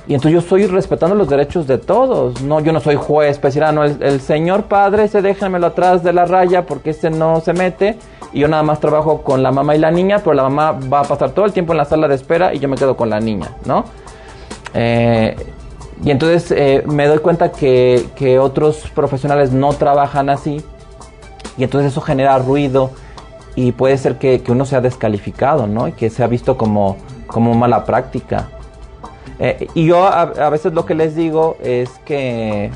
Speaker 2: Y entonces yo estoy respetando los derechos de todos. No, yo no soy juez, pues decir, no, el señor padre, ese déjenmelo atrás de la raya porque ese no se mete. Y yo nada más trabajo con la mamá y la niña, pero la mamá va a pasar todo el tiempo en la sala de espera y yo me quedo con la niña, ¿no? Y entonces me doy cuenta que otros profesionales no trabajan así. Y entonces eso genera ruido y puede ser que uno sea descalificado, ¿no? Y que sea visto como mala práctica. Y yo a veces lo que les digo es que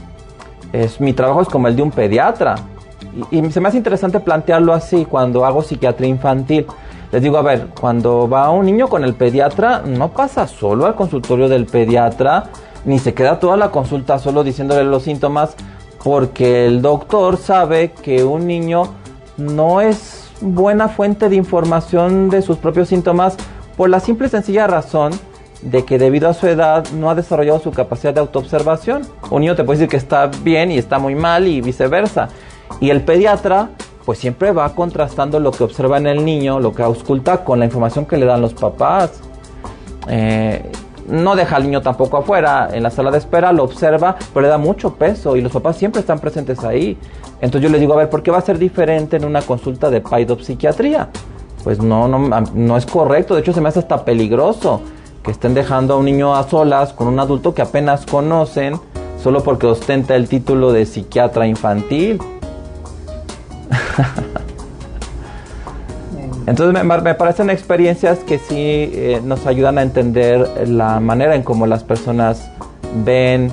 Speaker 2: mi trabajo es como el de un pediatra. Y se me hace interesante plantearlo así cuando hago psiquiatría infantil. Les digo, a ver, cuando va un niño con el pediatra, no pasa solo al consultorio del pediatra, ni se queda toda la consulta solo diciéndole los síntomas, porque el doctor sabe que un niño no es buena fuente de información de sus propios síntomas por la simple y sencilla razón de que debido a su edad no ha desarrollado su capacidad de autoobservación. Un niño te puede decir que está bien y está muy mal y viceversa. Y el pediatra pues siempre va contrastando lo que observa en el niño, lo que ausculta con la información que le dan los papás. No deja al niño tampoco afuera, en la sala de espera lo observa, pero le da mucho peso y los papás siempre están presentes ahí. Entonces yo les digo, a ver, ¿por qué va a ser diferente en una consulta de paidopsiquiatría? Pues no es correcto, de hecho se me hace hasta peligroso que estén dejando a un niño a solas con un adulto que apenas conocen solo porque ostenta el título de psiquiatra infantil. Entonces me parecen experiencias que sí nos ayudan a entender la manera en cómo las personas ven,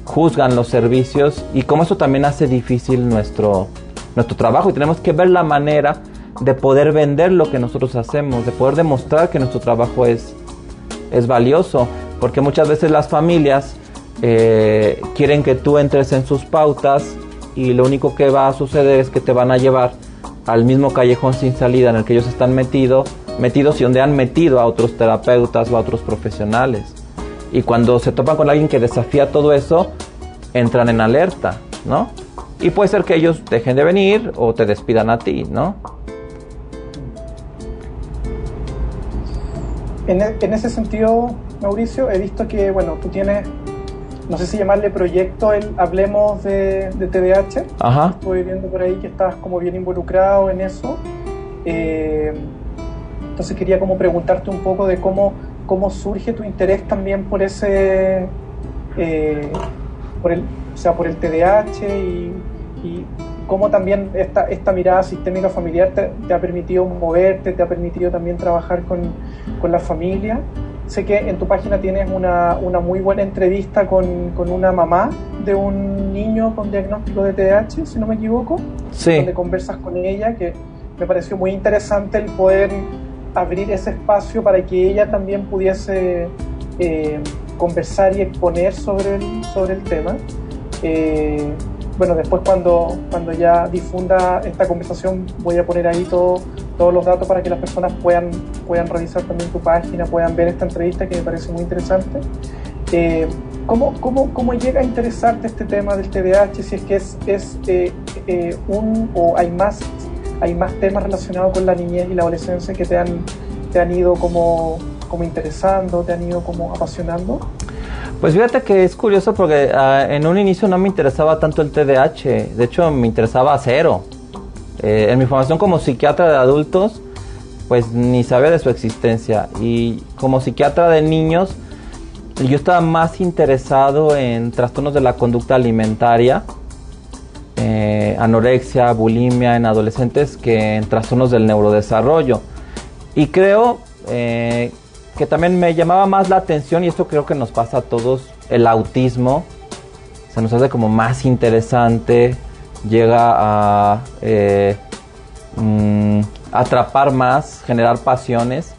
Speaker 2: juzgan los servicios y cómo eso también hace difícil nuestro trabajo, y tenemos que ver la manera de poder vender lo que nosotros hacemos, de poder demostrar que nuestro trabajo es valioso, porque muchas veces las familias quieren que tú entres en sus pautas y lo único que va a suceder es que te van a llevar al mismo callejón sin salida en el que ellos están metidos y donde han metido a otros terapeutas o a otros profesionales. Y cuando se topan con alguien que desafía todo eso, entran en alerta, ¿no? Y puede ser que ellos dejen de venir o te despidan a ti, ¿no?
Speaker 1: En ese sentido, Mauricio, he visto que, bueno, tú tienes, no sé si llamarle proyecto, el Hablemos de TDAH.
Speaker 2: Ajá.
Speaker 1: Estuve viendo por ahí que estás como bien involucrado en eso. Entonces quería como preguntarte un poco de cómo surge tu interés también por ese, por el TDAH y cómo también esta mirada sistémica familiar te ha permitido moverte, te ha permitido también trabajar con la familia. Sé que en tu página tienes una muy buena entrevista con una mamá de un niño con diagnóstico de TDAH, si no me equivoco.
Speaker 2: Sí.
Speaker 1: Donde conversas con ella, que me pareció muy interesante el poder abrir ese espacio para que ella también pudiese conversar y exponer sobre el tema. Bueno, después cuando ya difunda esta conversación voy a poner ahí todos los datos para que las personas puedan revisar también tu página, puedan ver esta entrevista que me parece muy interesante. ¿Cómo llega a interesarte este tema del TDAH? Si es que o hay más temas relacionados con la niñez y la adolescencia que te han ido como interesando, te han ido como apasionando.
Speaker 2: Pues fíjate que es curioso porque en un inicio no me interesaba tanto el TDAH, de hecho me interesaba cero. En mi formación como psiquiatra de adultos, pues ni sabía de su existencia, y como psiquiatra de niños, yo estaba más interesado en trastornos de la conducta alimentaria, anorexia, bulimia en adolescentes, que en trastornos del neurodesarrollo. Y creo que también me llamaba más la atención, y esto creo que nos pasa a todos, el autismo. Se nos hace como más interesante, llega a atrapar más, generar pasiones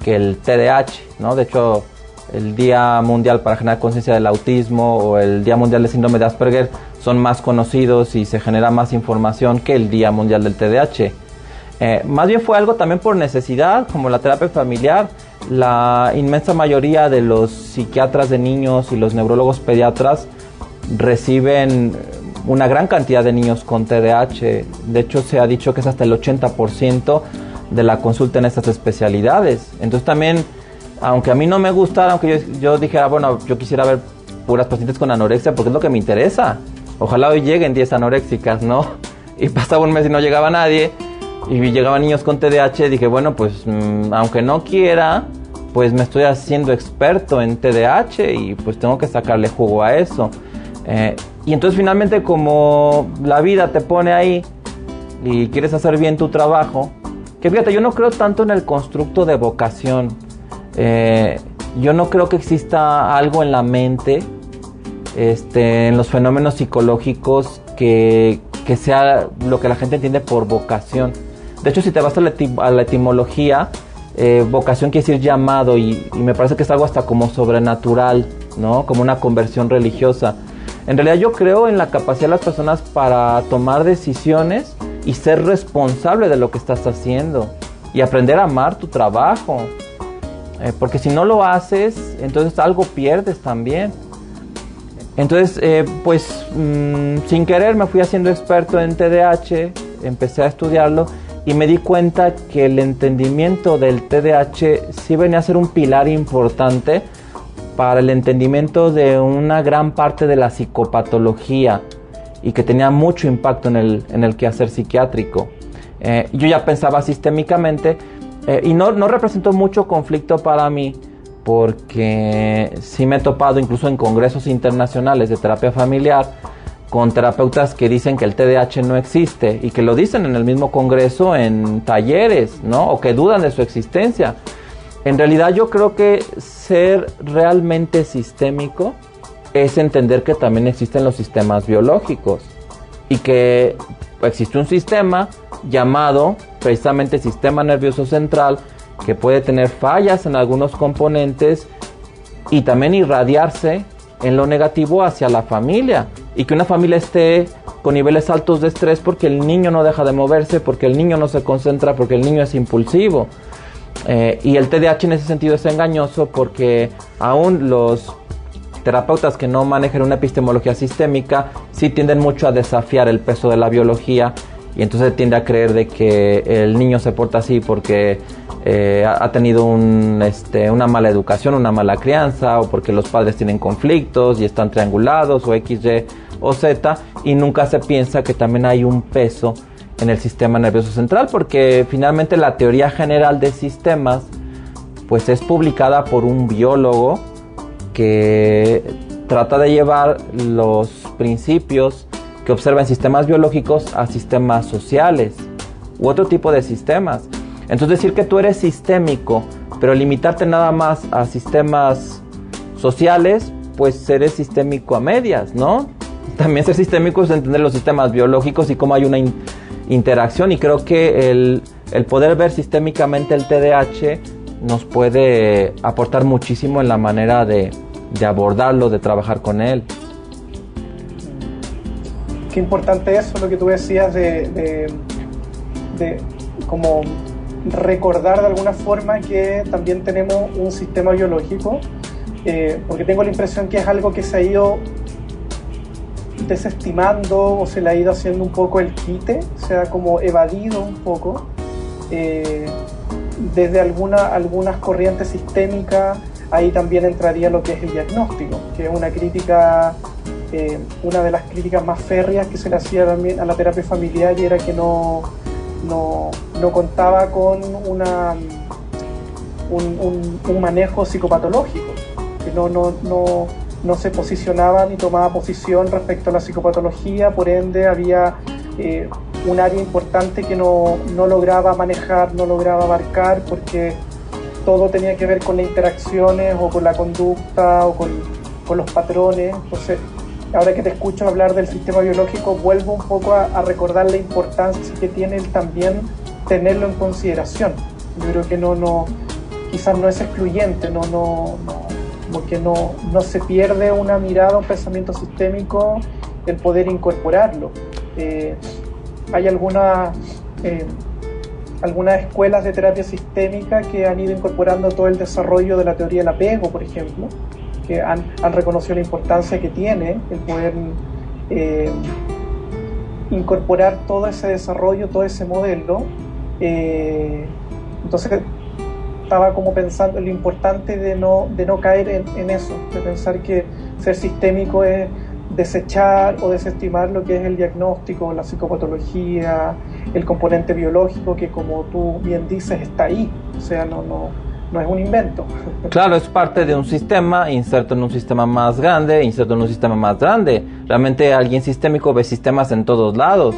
Speaker 2: que el TDAH, ¿no? De hecho, el Día Mundial para generar conciencia del autismo o el Día Mundial del Síndrome de Asperger son más conocidos y se genera más información que el Día Mundial del TDAH. Más bien fue algo también por necesidad, como la terapia familiar. La inmensa mayoría de los psiquiatras de niños y los neurólogos pediatras reciben una gran cantidad de niños con TDAH. De hecho, se ha dicho que es hasta el 80% de la consulta en estas especialidades. Entonces también, aunque a mí no me gustara, aunque yo dijera, bueno, yo quisiera ver puras pacientes con anorexia porque es lo que me interesa. Ojalá hoy lleguen 10 anoréxicas, ¿no? Y pasaba un mes y no llegaba nadie, y llegaban niños con TDAH, dije, bueno, pues aunque no quiera, pues me estoy haciendo experto en TDAH y pues tengo que sacarle jugo a eso. Y entonces finalmente, como la vida te pone ahí y quieres hacer bien tu trabajo, que fíjate, yo no creo tanto en el constructo de vocación. Yo no creo que exista algo en la mente, en los fenómenos psicológicos que sea lo que la gente entiende por vocación. De hecho, si te vas a la etimología, vocación quiere decir llamado, y me parece que es algo hasta como sobrenatural, ¿no? Como una conversión religiosa. En realidad yo creo en la capacidad de las personas para tomar decisiones y ser responsable de lo que estás haciendo y aprender a amar tu trabajo, porque si no lo haces, entonces algo pierdes también. Entonces, sin querer me fui haciendo experto en TDAH, empecé a estudiarlo y me di cuenta que el entendimiento del TDAH sí venía a ser un pilar importante para el entendimiento de una gran parte de la psicopatología y que tenía mucho impacto en el quehacer psiquiátrico. Yo ya pensaba sistémicamente y no representó mucho conflicto para mí, porque sí me he topado incluso en congresos internacionales de terapia familiar con terapeutas que dicen que el TDAH no existe y que lo dicen en el mismo congreso en talleres, ¿no? O que dudan de su existencia. En realidad yo creo que ser realmente sistémico es entender que también existen los sistemas biológicos y que existe un sistema llamado precisamente sistema nervioso central que puede tener fallas en algunos componentes y también irradiarse en lo negativo hacia la familia, y que una familia esté con niveles altos de estrés porque el niño no deja de moverse, porque el niño no se concentra, porque el niño es impulsivo. Y el TDAH en ese sentido es engañoso porque aún los terapeutas que no manejan una epistemología sistémica sí tienden mucho a desafiar el peso de la biología, y entonces tiende a creer de que el niño se porta así porque ha tenido una mala educación, una mala crianza, o porque los padres tienen conflictos y están triangulados, o X, Y o Z, y nunca se piensa que también hay un peso en el sistema nervioso central, porque finalmente la teoría general de sistemas pues es publicada por un biólogo que trata de llevar los principios que observa en sistemas biológicos a sistemas sociales u otro tipo de sistemas. Entonces decir que tú eres sistémico, pero limitarte nada más a sistemas sociales, pues eres sistémico a medias, ¿no? También ser sistémico es entender los sistemas biológicos y cómo hay una interacción, y creo que el poder ver sistémicamente el TDAH nos puede aportar muchísimo en la manera de abordarlo, de trabajar con él.
Speaker 1: Qué importante eso, lo que tú decías de como recordar de alguna forma que también tenemos un sistema biológico, porque tengo la impresión que es algo que se ha ido desestimando o se le ha ido haciendo un poco el quite, se ha como evadido un poco desde algunas corrientes sistémicas. Ahí también entraría lo que es el diagnóstico, que es una crítica, una de las críticas más férreas que se le hacía también a la terapia familiar, y era que no contaba con un manejo psicopatológico, que no se posicionaba ni tomaba posición respecto a la psicopatología. Por ende había un área importante que no lograba manejar, no lograba abarcar, porque todo tenía que ver con las interacciones o con la conducta o con los patrones. Entonces, ahora que te escucho hablar del sistema biológico, vuelvo un poco a recordar la importancia que tiene el también tenerlo en consideración. Yo creo que quizás no es excluyente, porque no se pierde una mirada, un pensamiento sistémico, el poder incorporarlo. Hay algunas algunas escuelas de terapia sistémica que han ido incorporando todo el desarrollo de la teoría del apego, por ejemplo, que han reconocido la importancia que tiene el poder incorporar todo ese desarrollo, todo ese modelo. Entonces estaba como pensando en lo importante de no caer en eso, de pensar que ser sistémico es desechar o desestimar lo que es el diagnóstico, la psicopatología, el componente biológico que, como tú bien dices, está ahí, o sea, no es un invento.
Speaker 2: Claro, es parte de un sistema, inserto en un sistema más grande, inserto en un sistema más grande. Realmente alguien sistémico ve sistemas en todos lados.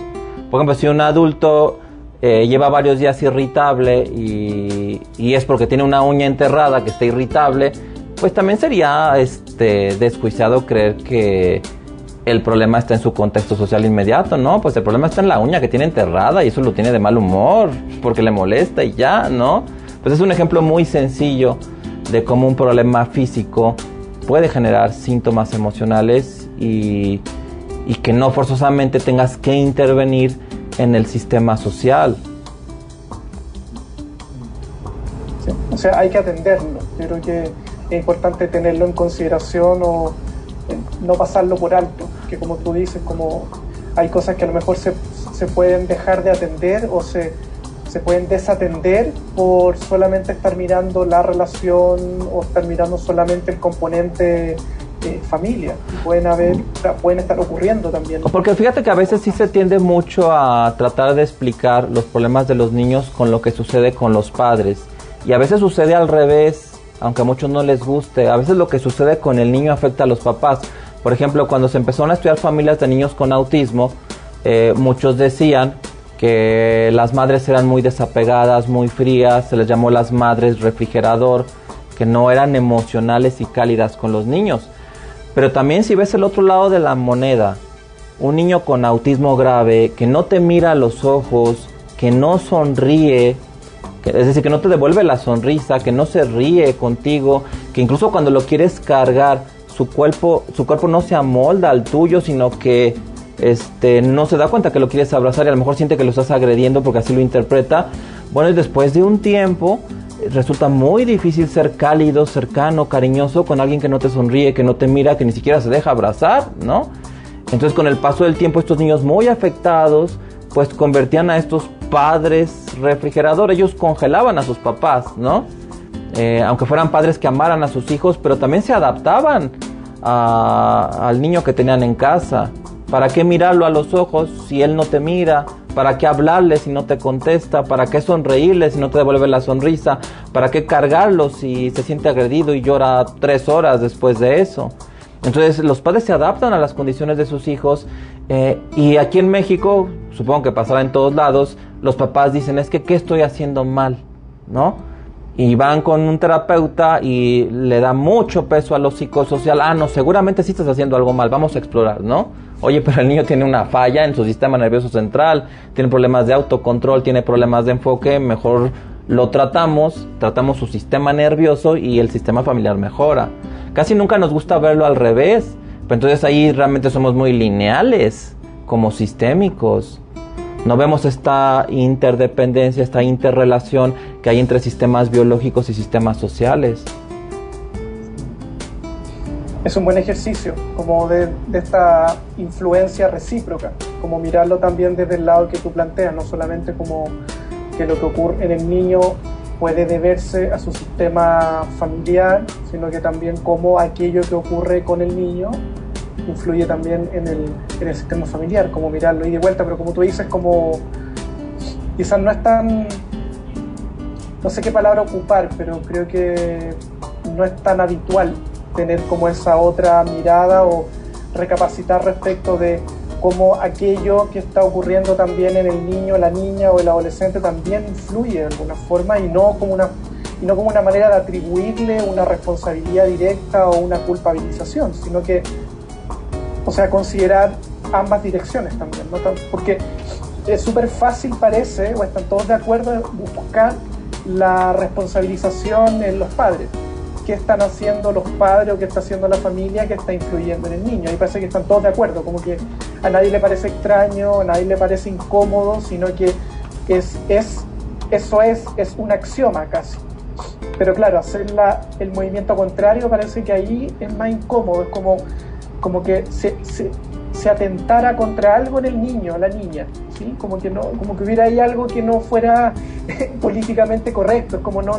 Speaker 2: Por ejemplo, si un adulto lleva varios días irritable y es porque tiene una uña enterrada que está irritable, pues también sería desjuiciado creer que el problema está en su contexto social inmediato, ¿no? Pues el problema está en la uña que tiene enterrada y eso lo tiene de mal humor porque le molesta y ya, ¿no? Pues es un ejemplo muy sencillo de cómo un problema físico puede generar síntomas emocionales y que no forzosamente tengas que intervenir en el sistema social.
Speaker 1: Sí, o sea, hay que atenderlo. Yo creo que es importante tenerlo en consideración o no pasarlo por alto, que como tú dices, como hay cosas que a lo mejor se pueden dejar de atender o se pueden desatender por solamente estar mirando la relación o estar mirando solamente el componente familia. Pueden estar ocurriendo también.
Speaker 2: Porque fíjate que a veces sí se tiende mucho a tratar de explicar los problemas de los niños con lo que sucede con los padres. Y a veces sucede al revés, aunque a muchos no les guste. A veces lo que sucede con el niño afecta a los papás. Por ejemplo, cuando se empezaron a estudiar familias de niños con autismo, muchos decían que las madres eran muy desapegadas, muy frías, se les llamó las madres refrigerador, que no eran emocionales y cálidas con los niños. Pero también si ves el otro lado de la moneda, un niño con autismo grave que no te mira a los ojos, que no sonríe, es decir, que no te devuelve la sonrisa, que no se ríe contigo, que incluso cuando lo quieres cargar, su cuerpo no se amolda al tuyo, sino que no se da cuenta que lo quieres abrazar y a lo mejor siente que lo estás agrediendo porque así lo interpreta. Bueno, y después de un tiempo resulta muy difícil ser cálido, cercano, cariñoso con alguien que no te sonríe, que no te mira, que ni siquiera se deja abrazar, ¿no? Entonces, con el paso del tiempo, estos niños muy afectados, pues convertían a estos padres refrigerador. Ellos congelaban a sus papás, ¿no? Aunque fueran padres que amaran a sus hijos, pero también se adaptaban al niño que tenían en casa. ¿Para qué mirarlo a los ojos si él no te mira? ¿Para qué hablarle si no te contesta? ¿Para qué sonreírle si no te devuelve la sonrisa? ¿Para qué cargarlo si se siente agredido y llora 3 horas después de eso? Entonces los padres se adaptan a las condiciones de sus hijos y aquí en México, supongo que pasará en todos lados, los papás dicen, es que ¿qué estoy haciendo mal? ¿No? Y van con un terapeuta y le da mucho peso a lo psicosocial. No, seguramente sí estás haciendo algo mal, vamos a explorar, ¿no? Oye, pero el niño tiene una falla en su sistema nervioso central, tiene problemas de autocontrol, tiene problemas de enfoque, mejor lo tratamos su sistema nervioso y el sistema familiar mejora. Casi nunca nos gusta verlo al revés, pero entonces ahí realmente somos muy lineales, como sistémicos. No vemos esta interdependencia, esta interrelación que hay entre sistemas biológicos y sistemas sociales.
Speaker 1: Es un buen ejercicio, como de esta influencia recíproca, como mirarlo también desde el lado que tú planteas, no solamente como que lo que ocurre en el niño puede deberse a su sistema familiar, sino que también cómo aquello que ocurre con el niño influye también en el sistema familiar, como mirarlo y de vuelta, pero como tú dices, como quizás no es tan, no sé qué palabra ocupar, pero creo que no es tan habitual tener como esa otra mirada o recapacitar respecto de cómo aquello que está ocurriendo también en el niño, la niña o el adolescente también influye de alguna forma y no como una manera de atribuirle una responsabilidad directa o una culpabilización, sino que, o sea, considerar ambas direcciones también, ¿no? Porque es súper fácil, parece, o están todos de acuerdo en buscar la responsabilización en los padres. ¿Qué están haciendo los padres o qué está haciendo la familia que está influyendo en el niño? Y parece que están todos de acuerdo, como que a nadie le parece extraño, a nadie le parece incómodo, sino que es eso es un axioma casi. Pero claro, hacer el movimiento contrario parece que ahí es más incómodo, es como que se atentara contra algo en el niño, la niña, ¿sí? Como que hubiera ahí algo que no fuera políticamente correcto, es como no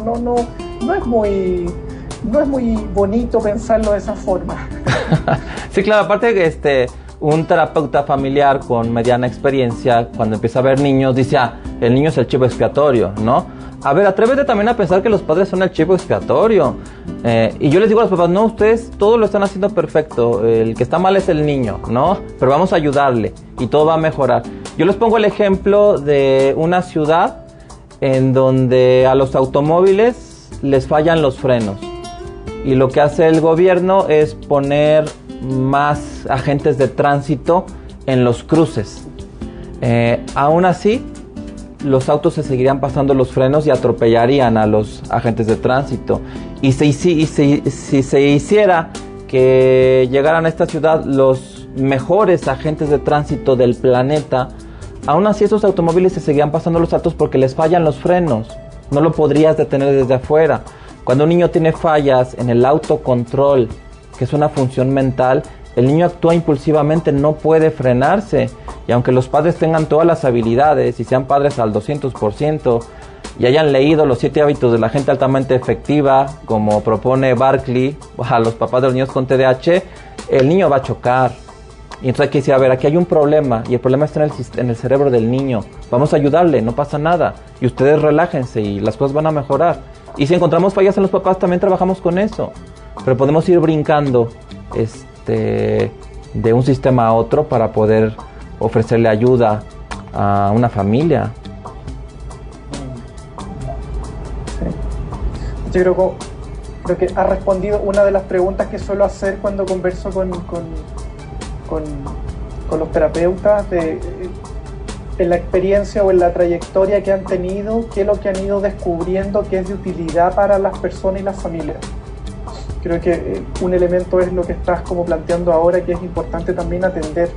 Speaker 1: es muy bonito pensarlo de esa forma.
Speaker 2: Sí, claro, aparte que un terapeuta familiar con mediana experiencia, cuando empieza a ver niños, dice, el niño es el chivo expiatorio, ¿no? A ver, atrévete también a pensar que los padres son el chivo expiatorio. Y yo les digo a los papás, no, ustedes todo lo están haciendo perfecto, el que está mal es el niño, ¿no? Pero vamos a ayudarle y todo va a mejorar. Yo les pongo el ejemplo de una ciudad en donde a los automóviles les fallan los frenos. Y lo que hace el gobierno es poner más agentes de tránsito en los cruces. Aún así, los autos se seguirían pasando los frenos y atropellarían a los agentes de tránsito. Y si se hiciera que llegaran a esta ciudad los mejores agentes de tránsito del planeta, aún así esos automóviles se seguirían pasando los altos porque les fallan los frenos. No lo podrías detener desde afuera. Cuando un niño tiene fallas en el autocontrol, que es una función mental, el niño actúa impulsivamente, no puede frenarse. Y aunque los padres tengan todas las habilidades y sean padres al 200% y hayan leído los 7 hábitos de la gente altamente efectiva, como propone Barkley a los papás de los niños con TDAH, el niño va a chocar. Y entonces hay que decir, a ver, aquí hay un problema y el problema está en el cerebro del niño. Vamos a ayudarle, no pasa nada. Y ustedes relájense y las cosas van a mejorar. Y si encontramos fallas en los papás, también trabajamos con eso. Pero podemos ir brincando de un sistema a otro para poder ofrecerle ayuda a una familia.
Speaker 1: Sí. Yo creo que ha respondido una de las preguntas que suelo hacer cuando converso con los terapeutas en la experiencia o en la trayectoria que han tenido, qué es lo que han ido descubriendo que es de utilidad para las personas y las familias. Creo que un elemento es lo que estás como planteando ahora, que es importante también atender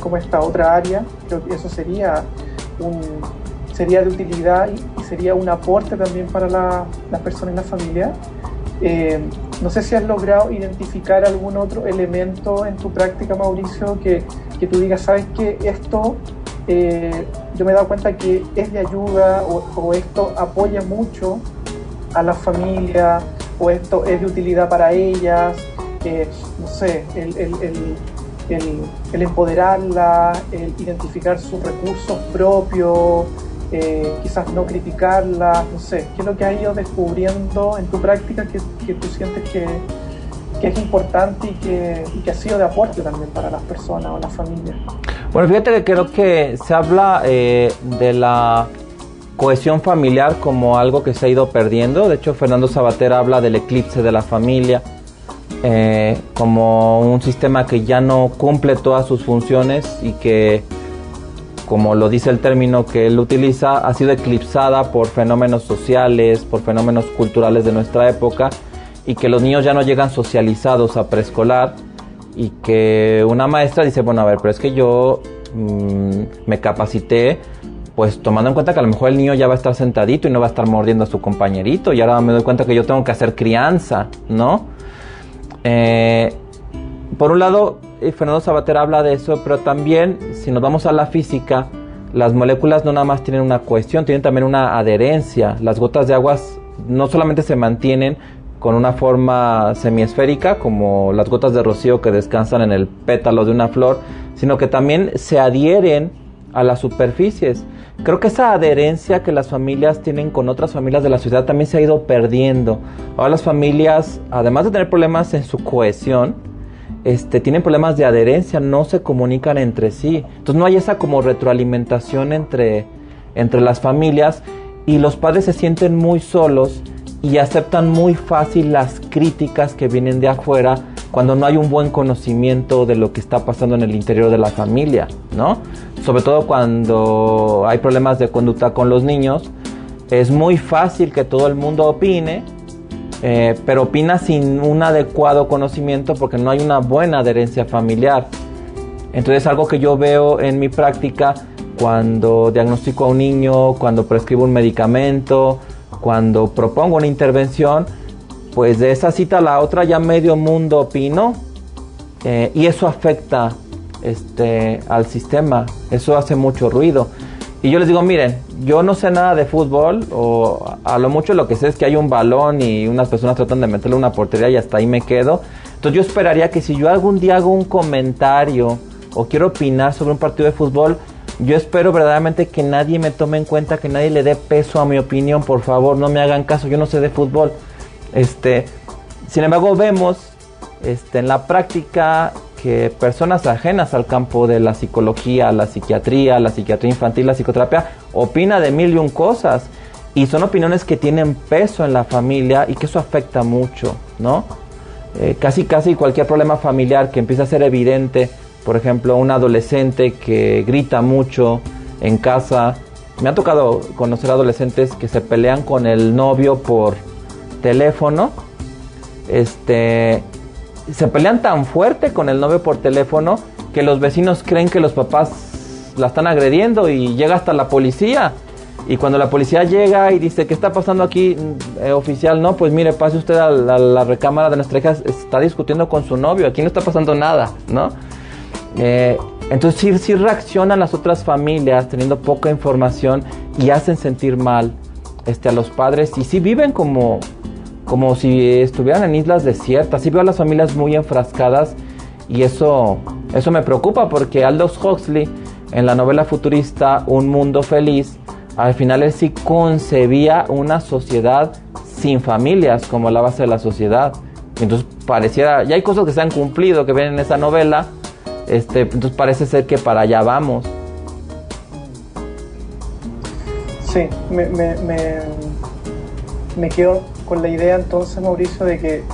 Speaker 1: como esta otra área. Creo que eso sería de utilidad y sería un aporte también para las personas y las familias. No sé si has logrado identificar algún otro elemento en tu práctica, Mauricio, que tú digas, sabes que esto yo me he dado cuenta que es de ayuda o esto apoya mucho a las familias, o esto es de utilidad para ellas, no sé, el empoderarla, el identificar sus recursos propios, quizás no criticarla, no sé, ¿qué es lo que has ido descubriendo en tu práctica que tú sientes que es importante y que ha sido de aporte también para las personas o las familias?
Speaker 2: Bueno, fíjate que creo que se habla de la cohesión familiar como algo que se ha ido perdiendo. De hecho, Fernando Savater habla del eclipse de la familia como un sistema que ya no cumple todas sus funciones y que, como lo dice el término que él utiliza, ha sido eclipsada por fenómenos sociales, por fenómenos culturales de nuestra época, y que los niños ya no llegan socializados a preescolar, y que una maestra dice, bueno, a ver, pero es que yo me capacité pues tomando en cuenta que a lo mejor el niño ya va a estar sentadito y no va a estar mordiendo a su compañerito, y ahora me doy cuenta que yo tengo que hacer crianza, ¿no? Por un lado, Fernando Savater habla de eso, pero también, si nos vamos a la física, las moléculas no nada más tienen una cohesión, tienen también una adherencia. Las gotas de agua no solamente se mantienen con una forma semiesférica, como las gotas de rocío que descansan en el pétalo de una flor, sino que también se adhieren a las superficies. Creo que esa adherencia que las familias tienen con otras familias de la ciudad también se ha ido perdiendo. Ahora las familias, además de tener problemas en su cohesión, tienen problemas de adherencia, no se comunican entre sí. Entonces no hay esa como retroalimentación entre las familias, y los padres se sienten muy solos y aceptan muy fácil las críticas que vienen de afuera cuando no hay un buen conocimiento de lo que está pasando en el interior de la familia, ¿no? Sobre todo cuando hay problemas de conducta con los niños, es muy fácil que todo el mundo opine, pero opina sin un adecuado conocimiento porque no hay una buena adherencia familiar. Entonces, algo que yo veo en mi práctica cuando diagnostico a un niño, cuando prescribo un medicamento, cuando propongo una intervención, pues de esa cita a la otra ya medio mundo opinó, y eso afecta al sistema, eso hace mucho ruido. Y yo les digo, miren, yo no sé nada de fútbol, o a lo mucho lo que sé es que hay un balón y unas personas tratan de meterle una portería y hasta ahí me quedo. Entonces yo esperaría que si yo algún día hago un comentario o quiero opinar sobre un partido de fútbol, yo espero verdaderamente que nadie me tome en cuenta, que nadie le dé peso a mi opinión. Por favor, no me hagan caso, yo no sé de fútbol. Sin embargo, vemos en la práctica que personas ajenas al campo de la psicología, la psiquiatría infantil, la psicoterapia, opina de mil y un cosas, y son opiniones que tienen peso en la familia y que eso afecta mucho, ¿no? Casi cualquier problema familiar que empieza a ser evidente, por ejemplo, un adolescente que grita mucho en casa. Me ha tocado conocer adolescentes que se pelean con el novio por teléfono. Se pelean tan fuerte con el novio por teléfono que los vecinos creen que los papás la están agrediendo y llega hasta la policía. Y cuando la policía llega y dice, ¿qué está pasando aquí, oficial? No, pues mire, pase usted a la recámara de nuestra hija, está discutiendo con su novio, aquí no está pasando nada, ¿no? Entonces sí reaccionan las otras familias teniendo poca información y hacen sentir mal a los padres, y sí viven como si estuvieran en islas desiertas. Sí veo a las familias muy enfrascadas, y eso me preocupa, porque Aldous Huxley, en la novela futurista Un Mundo Feliz, al final él sí concebía una sociedad sin familias como la base de la sociedad. Entonces pareciera, ya hay cosas que se han cumplido, que ven en esa novela, entonces parece ser que para allá vamos.
Speaker 1: Sí, me quedo con la idea entonces, Mauricio, de que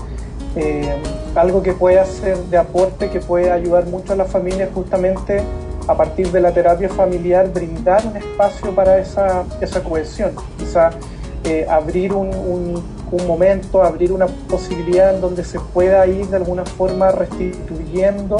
Speaker 1: algo que puede hacer de aporte, que puede ayudar mucho a la familia, justamente a partir de la terapia familiar, brindar un espacio para esa cohesión. Quizá abrir un momento, abrir una posibilidad en donde se pueda ir de alguna forma restituyendo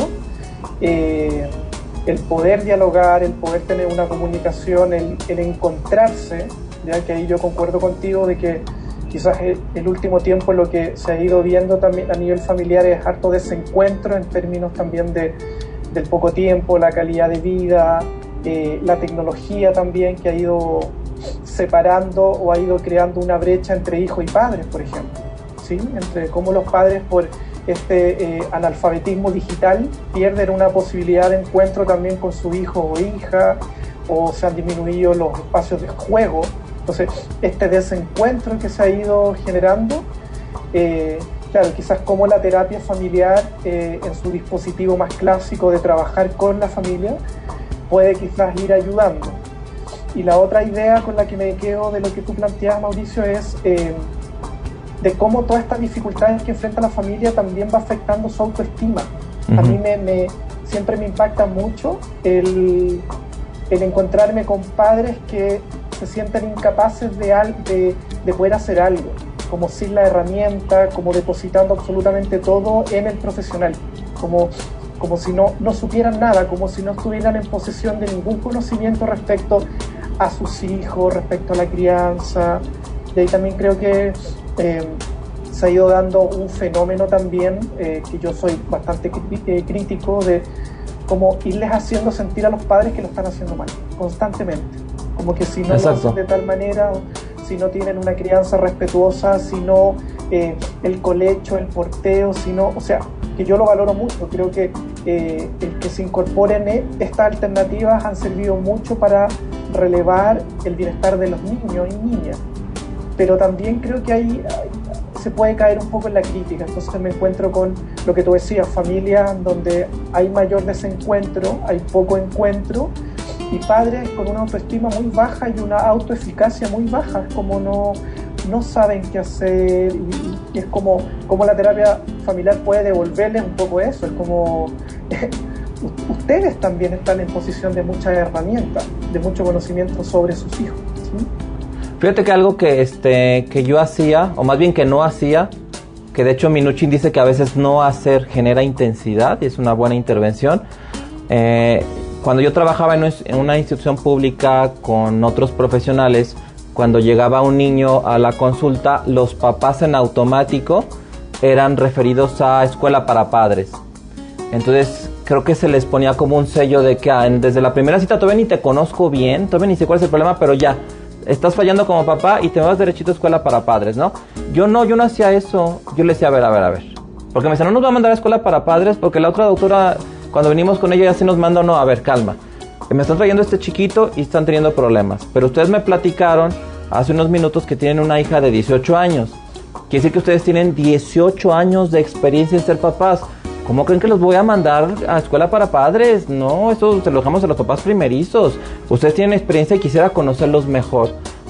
Speaker 1: el poder dialogar, el poder tener una comunicación, el encontrarse, ya que ahí yo concuerdo contigo de que quizás el último tiempo lo que se ha ido viendo también a nivel familiar es harto desencuentro en términos también del poco tiempo, la calidad de vida, la tecnología también, que ha ido separando o ha ido creando una brecha entre hijos y padres, por ejemplo, ¿sí? Entre cómo los padres, por analfabetismo digital, pierden una posibilidad de encuentro también con su hijo o hija, o se han disminuido los espacios de juego. Entonces, este desencuentro que se ha ido generando, claro, quizás como la terapia familiar, en su dispositivo más clásico de trabajar con la familia, puede quizás ir ayudando. Y la otra idea con la que me quedo de lo que tú planteas, Mauricio, es de cómo todas estas dificultades que enfrenta la familia también va afectando su autoestima. Uh-huh. A mí siempre me impacta mucho el encontrarme con padres que se sienten incapaces de poder hacer algo, como sin la herramienta, como depositando absolutamente todo en el profesional, como si no supieran nada, como si no estuvieran en posesión de ningún conocimiento respecto a sus hijos, respecto a la crianza. Y ahí también creo que se ha ido dando un fenómeno también, que yo soy bastante crítico, de como irles haciendo sentir a los padres que lo están haciendo mal, constantemente. Como que si no lo hacen de tal manera, si no tienen una crianza respetuosa, si no el colecho, el porteo, si no, o sea, que yo lo valoro mucho. Creo que el que se incorporen estas alternativas han servido mucho para relevar el bienestar de los niños y niñas. Pero también creo que ahí se puede caer un poco en la crítica. Entonces me encuentro con lo que tú decías, familias donde hay mayor desencuentro, hay poco encuentro, y padres con una autoestima muy baja y una autoeficacia muy baja, como no saben qué hacer, y es como la terapia familiar puede devolverles un poco eso. Es como ustedes también están en posición de muchas herramientas, de mucho conocimiento sobre sus hijos, ¿sí?
Speaker 2: Fíjate que algo que yo hacía, o más bien que no hacía, que de hecho Minuchin dice que a veces no hacer genera intensidad, y es una buena intervención. cuando yo trabajaba en una institución pública con otros profesionales, cuando llegaba un niño a la consulta, los papás en automático eran referidos a escuela para padres. Entonces creo que se les ponía como un sello de que desde la primera cita todavía ni te conozco bien, todavía ni sé cuál es el problema, pero ya, estás fallando como papá y te vas derechito a escuela para padres, ¿no? Yo no hacía eso. Yo le decía, a ver. Porque me decía, no nos va a mandar a escuela para padres, porque la otra doctora, cuando venimos con ella, ya se nos mandó, no, a ver, calma. Me están trayendo este chiquito y están teniendo problemas. Pero ustedes me platicaron hace unos minutos que tienen una hija de 18 años. Quiere decir que ustedes tienen 18 años de experiencia en ser papás. ¿Cómo creen que los voy a mandar a escuela para padres? No, eso se lo dejamos a los papás primerizos. Ustedes tienen experiencia y quisiera conocerlos mejor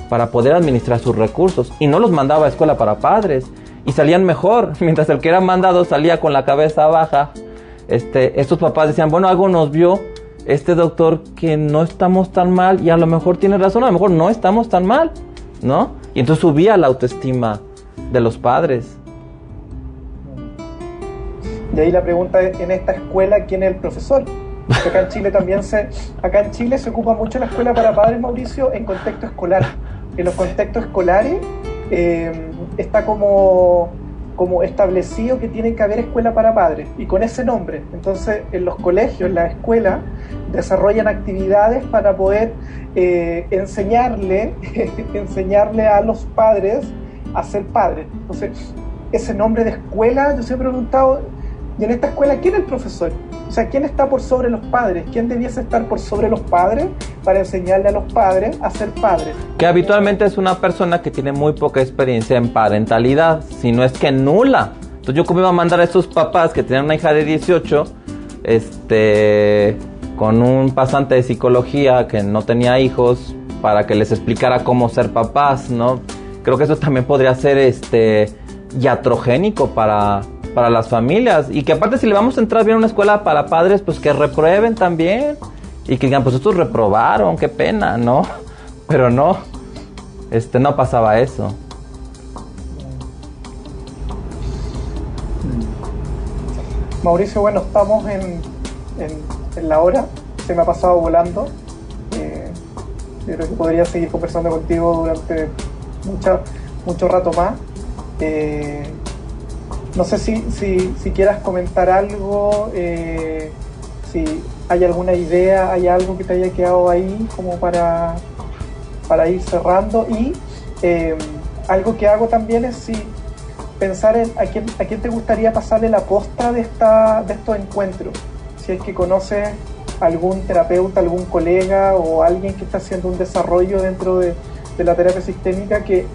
Speaker 2: para poder administrar sus recursos. Y no los mandaba a escuela para padres. Y salían mejor, mientras el que era mandado salía con la cabeza baja. Estos papás decían, bueno, algo nos vio este doctor que no estamos tan mal, y a lo mejor tiene razón, a lo mejor no estamos tan mal, ¿no? Y entonces subía la autoestima de los padres.
Speaker 1: Y ahí la pregunta es, en esta escuela, ¿quién es el profesor? Porque acá en Chile se ocupa mucho la escuela para padres, Mauricio, en contexto escolar. En los contextos escolares está como establecido que tiene que haber escuela para padres, y con ese nombre. Entonces, en los colegios, en la escuela, desarrollan actividades para poder enseñarle a los padres a ser padres. Entonces, ese nombre de escuela, yo siempre he preguntado, ¿y en esta escuela quién es el profesor? O sea, ¿quién está por sobre los padres? ¿Quién debiese estar por sobre los padres para enseñarle a los padres a ser padres?
Speaker 2: Que habitualmente es una persona que tiene muy poca experiencia en parentalidad, si no es que nula. Entonces, yo cómo iba a mandar a esos papás que tenían una hija de 18, con un pasante de psicología que no tenía hijos, para que les explicara cómo ser papás, ¿no? Creo que eso también podría ser iatrogénico para las familias, y que aparte, si le vamos a entrar bien a una escuela para padres, pues que reprueben también, y que digan, pues estos reprobaron, qué pena, ¿no? Pero no, no pasaba eso.
Speaker 1: Mauricio, bueno, estamos en la hora, se me ha pasado volando. Yo creo que podría seguir conversando contigo durante mucho rato más. No sé si quieras comentar algo, si hay alguna idea, hay algo que te haya quedado ahí como para ir cerrando. Y algo que hago también es pensar en a quién te gustaría pasarle la posta de estos encuentros. Si es que conoces algún terapeuta, algún colega o alguien que está haciendo un desarrollo dentro de la terapia sistémica que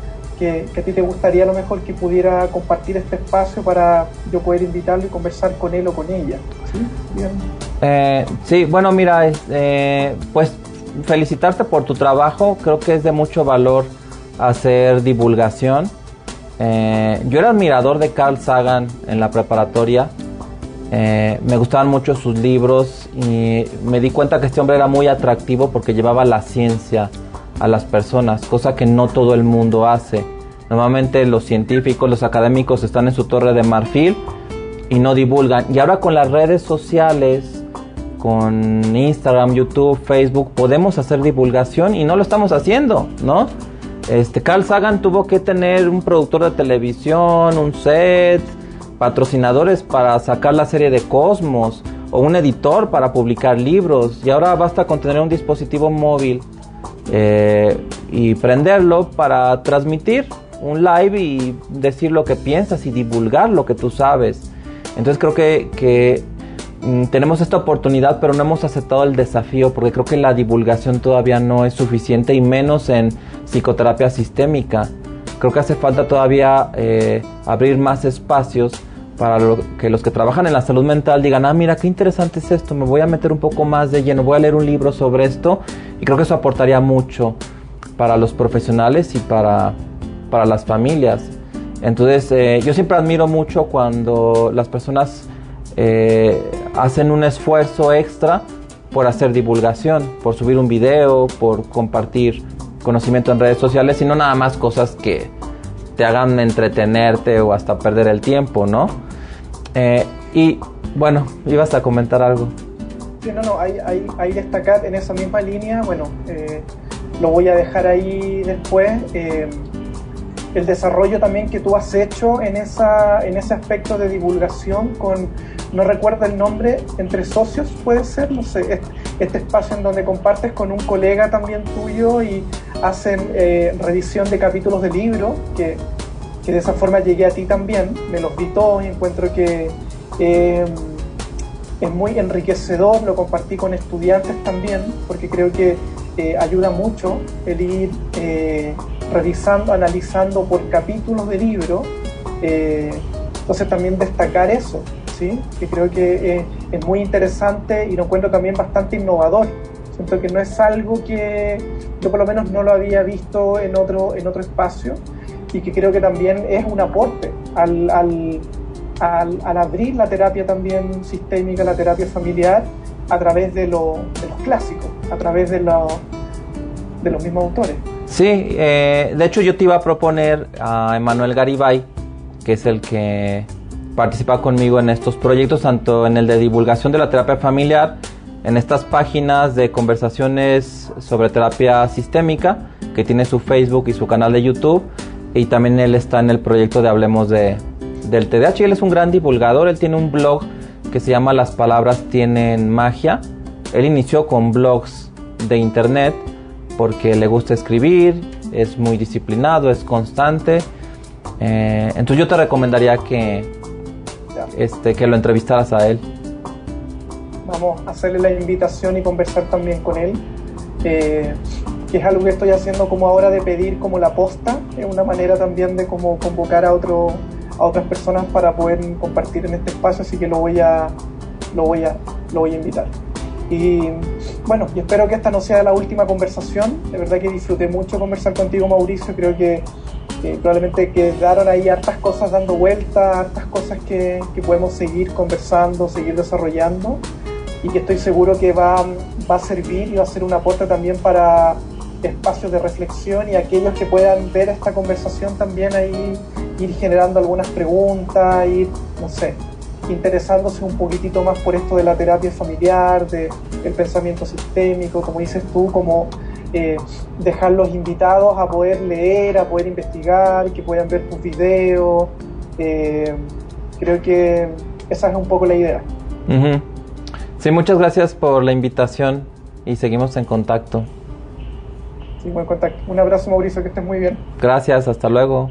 Speaker 1: a ti te gustaría a lo mejor que pudiera compartir este espacio para yo poder invitarlo y conversar con él o con ella. ¿Sí? Bien.
Speaker 2: Sí, bueno, mira, pues felicitarte por tu trabajo. Creo que es de mucho valor hacer divulgación. Yo era admirador de Carl Sagan en la preparatoria. Me gustaban mucho sus libros y me di cuenta que este hombre era muy atractivo porque llevaba la ciencia a las personas, cosa que no todo el mundo hace. Normalmente los científicos, los académicos están en su torre de marfil y no divulgan. Y ahora con las redes sociales, con Instagram, YouTube, Facebook, podemos hacer divulgación y no lo estamos haciendo, ¿no? Carl Sagan tuvo que tener un productor de televisión, un set, patrocinadores para sacar la serie de Cosmos, o un editor para publicar libros, y ahora basta con tener un dispositivo móvil y prenderlo para transmitir un live y decir lo que piensas y divulgar lo que tú sabes. Entonces creo que tenemos esta oportunidad, pero no hemos aceptado el desafío, porque creo que la divulgación todavía no es suficiente, y menos en psicoterapia sistémica. Creo que hace falta todavía abrir más espacios para que los que trabajan en la salud mental digan, mira, qué interesante es esto, me voy a meter un poco más de lleno, voy a leer un libro sobre esto, y creo que eso aportaría mucho para los profesionales y para las familias. Entonces, yo siempre admiro mucho cuando las personas hacen un esfuerzo extra por hacer divulgación, por subir un video, por compartir conocimiento en redes sociales, y no nada más cosas que te hagan entretenerte o hasta perder el tiempo, ¿no? Y bueno, ibas a comentar algo.
Speaker 1: Sí, no, hay destacar en esa misma línea, bueno, lo voy a dejar ahí después, el desarrollo también que tú has hecho en ese aspecto de divulgación con, no recuerdo el nombre, Entre Socios, puede ser, no sé, este espacio en donde compartes con un colega también tuyo y hacen revisión de capítulos de libros, que de esa forma llegué a ti también, me los vi todos y encuentro que es muy enriquecedor, lo compartí con estudiantes también, porque creo que ayuda mucho el ir revisando, analizando por capítulos de libro, entonces también destacar eso, ¿sí? Que creo que es muy interesante y lo encuentro también bastante innovador. Siento que no es algo que yo por lo menos no lo había visto en otro espacio y que creo que también es un aporte al abrir la terapia también sistémica, la terapia familiar, a través de los clásicos, a través de los mismos autores.
Speaker 2: Sí, de hecho yo te iba a proponer a Emanuel Garibay, que es el que participa conmigo en estos proyectos, tanto en el de divulgación de la terapia familiar, en estas páginas de conversaciones sobre terapia sistémica, que tiene su Facebook y su canal de YouTube, y también él está en el proyecto de Hablemos del TDAH. Él es un gran divulgador, él tiene un blog que se llama Las Palabras Tienen Magia. Él inició con blogs de internet porque le gusta escribir, es muy disciplinado, es constante. Entonces yo te recomendaría que lo entrevistaras a él.
Speaker 1: Vamos a hacerle la invitación y conversar también con él, que es algo que estoy haciendo como ahora de pedir como la posta, es una manera también de como convocar a otras personas para poder compartir en este espacio, así que lo voy a invitar. Y bueno, y espero que esta no sea la última conversación. De verdad que disfruté mucho conversar contigo, Mauricio. Creo que probablemente quedaron ahí hartas cosas dando vueltas, hartas cosas que podemos seguir conversando, seguir desarrollando, y que estoy seguro que va a servir y va a ser un aporte también para espacios de reflexión, y aquellos que puedan ver esta conversación también ahí ir generando algunas preguntas, ir, no sé, interesándose un poquitito más por esto de la terapia familiar, del pensamiento sistémico, como dices tú, como dejarlos invitados a poder leer, a poder investigar, que puedan ver tus videos. Creo que esa es un poco la idea.
Speaker 2: Uh-huh. Sí, muchas gracias por la invitación y seguimos en contacto.
Speaker 1: Sí, buen contacto. Un abrazo, Mauricio, que estés muy bien.
Speaker 2: Gracias, hasta luego.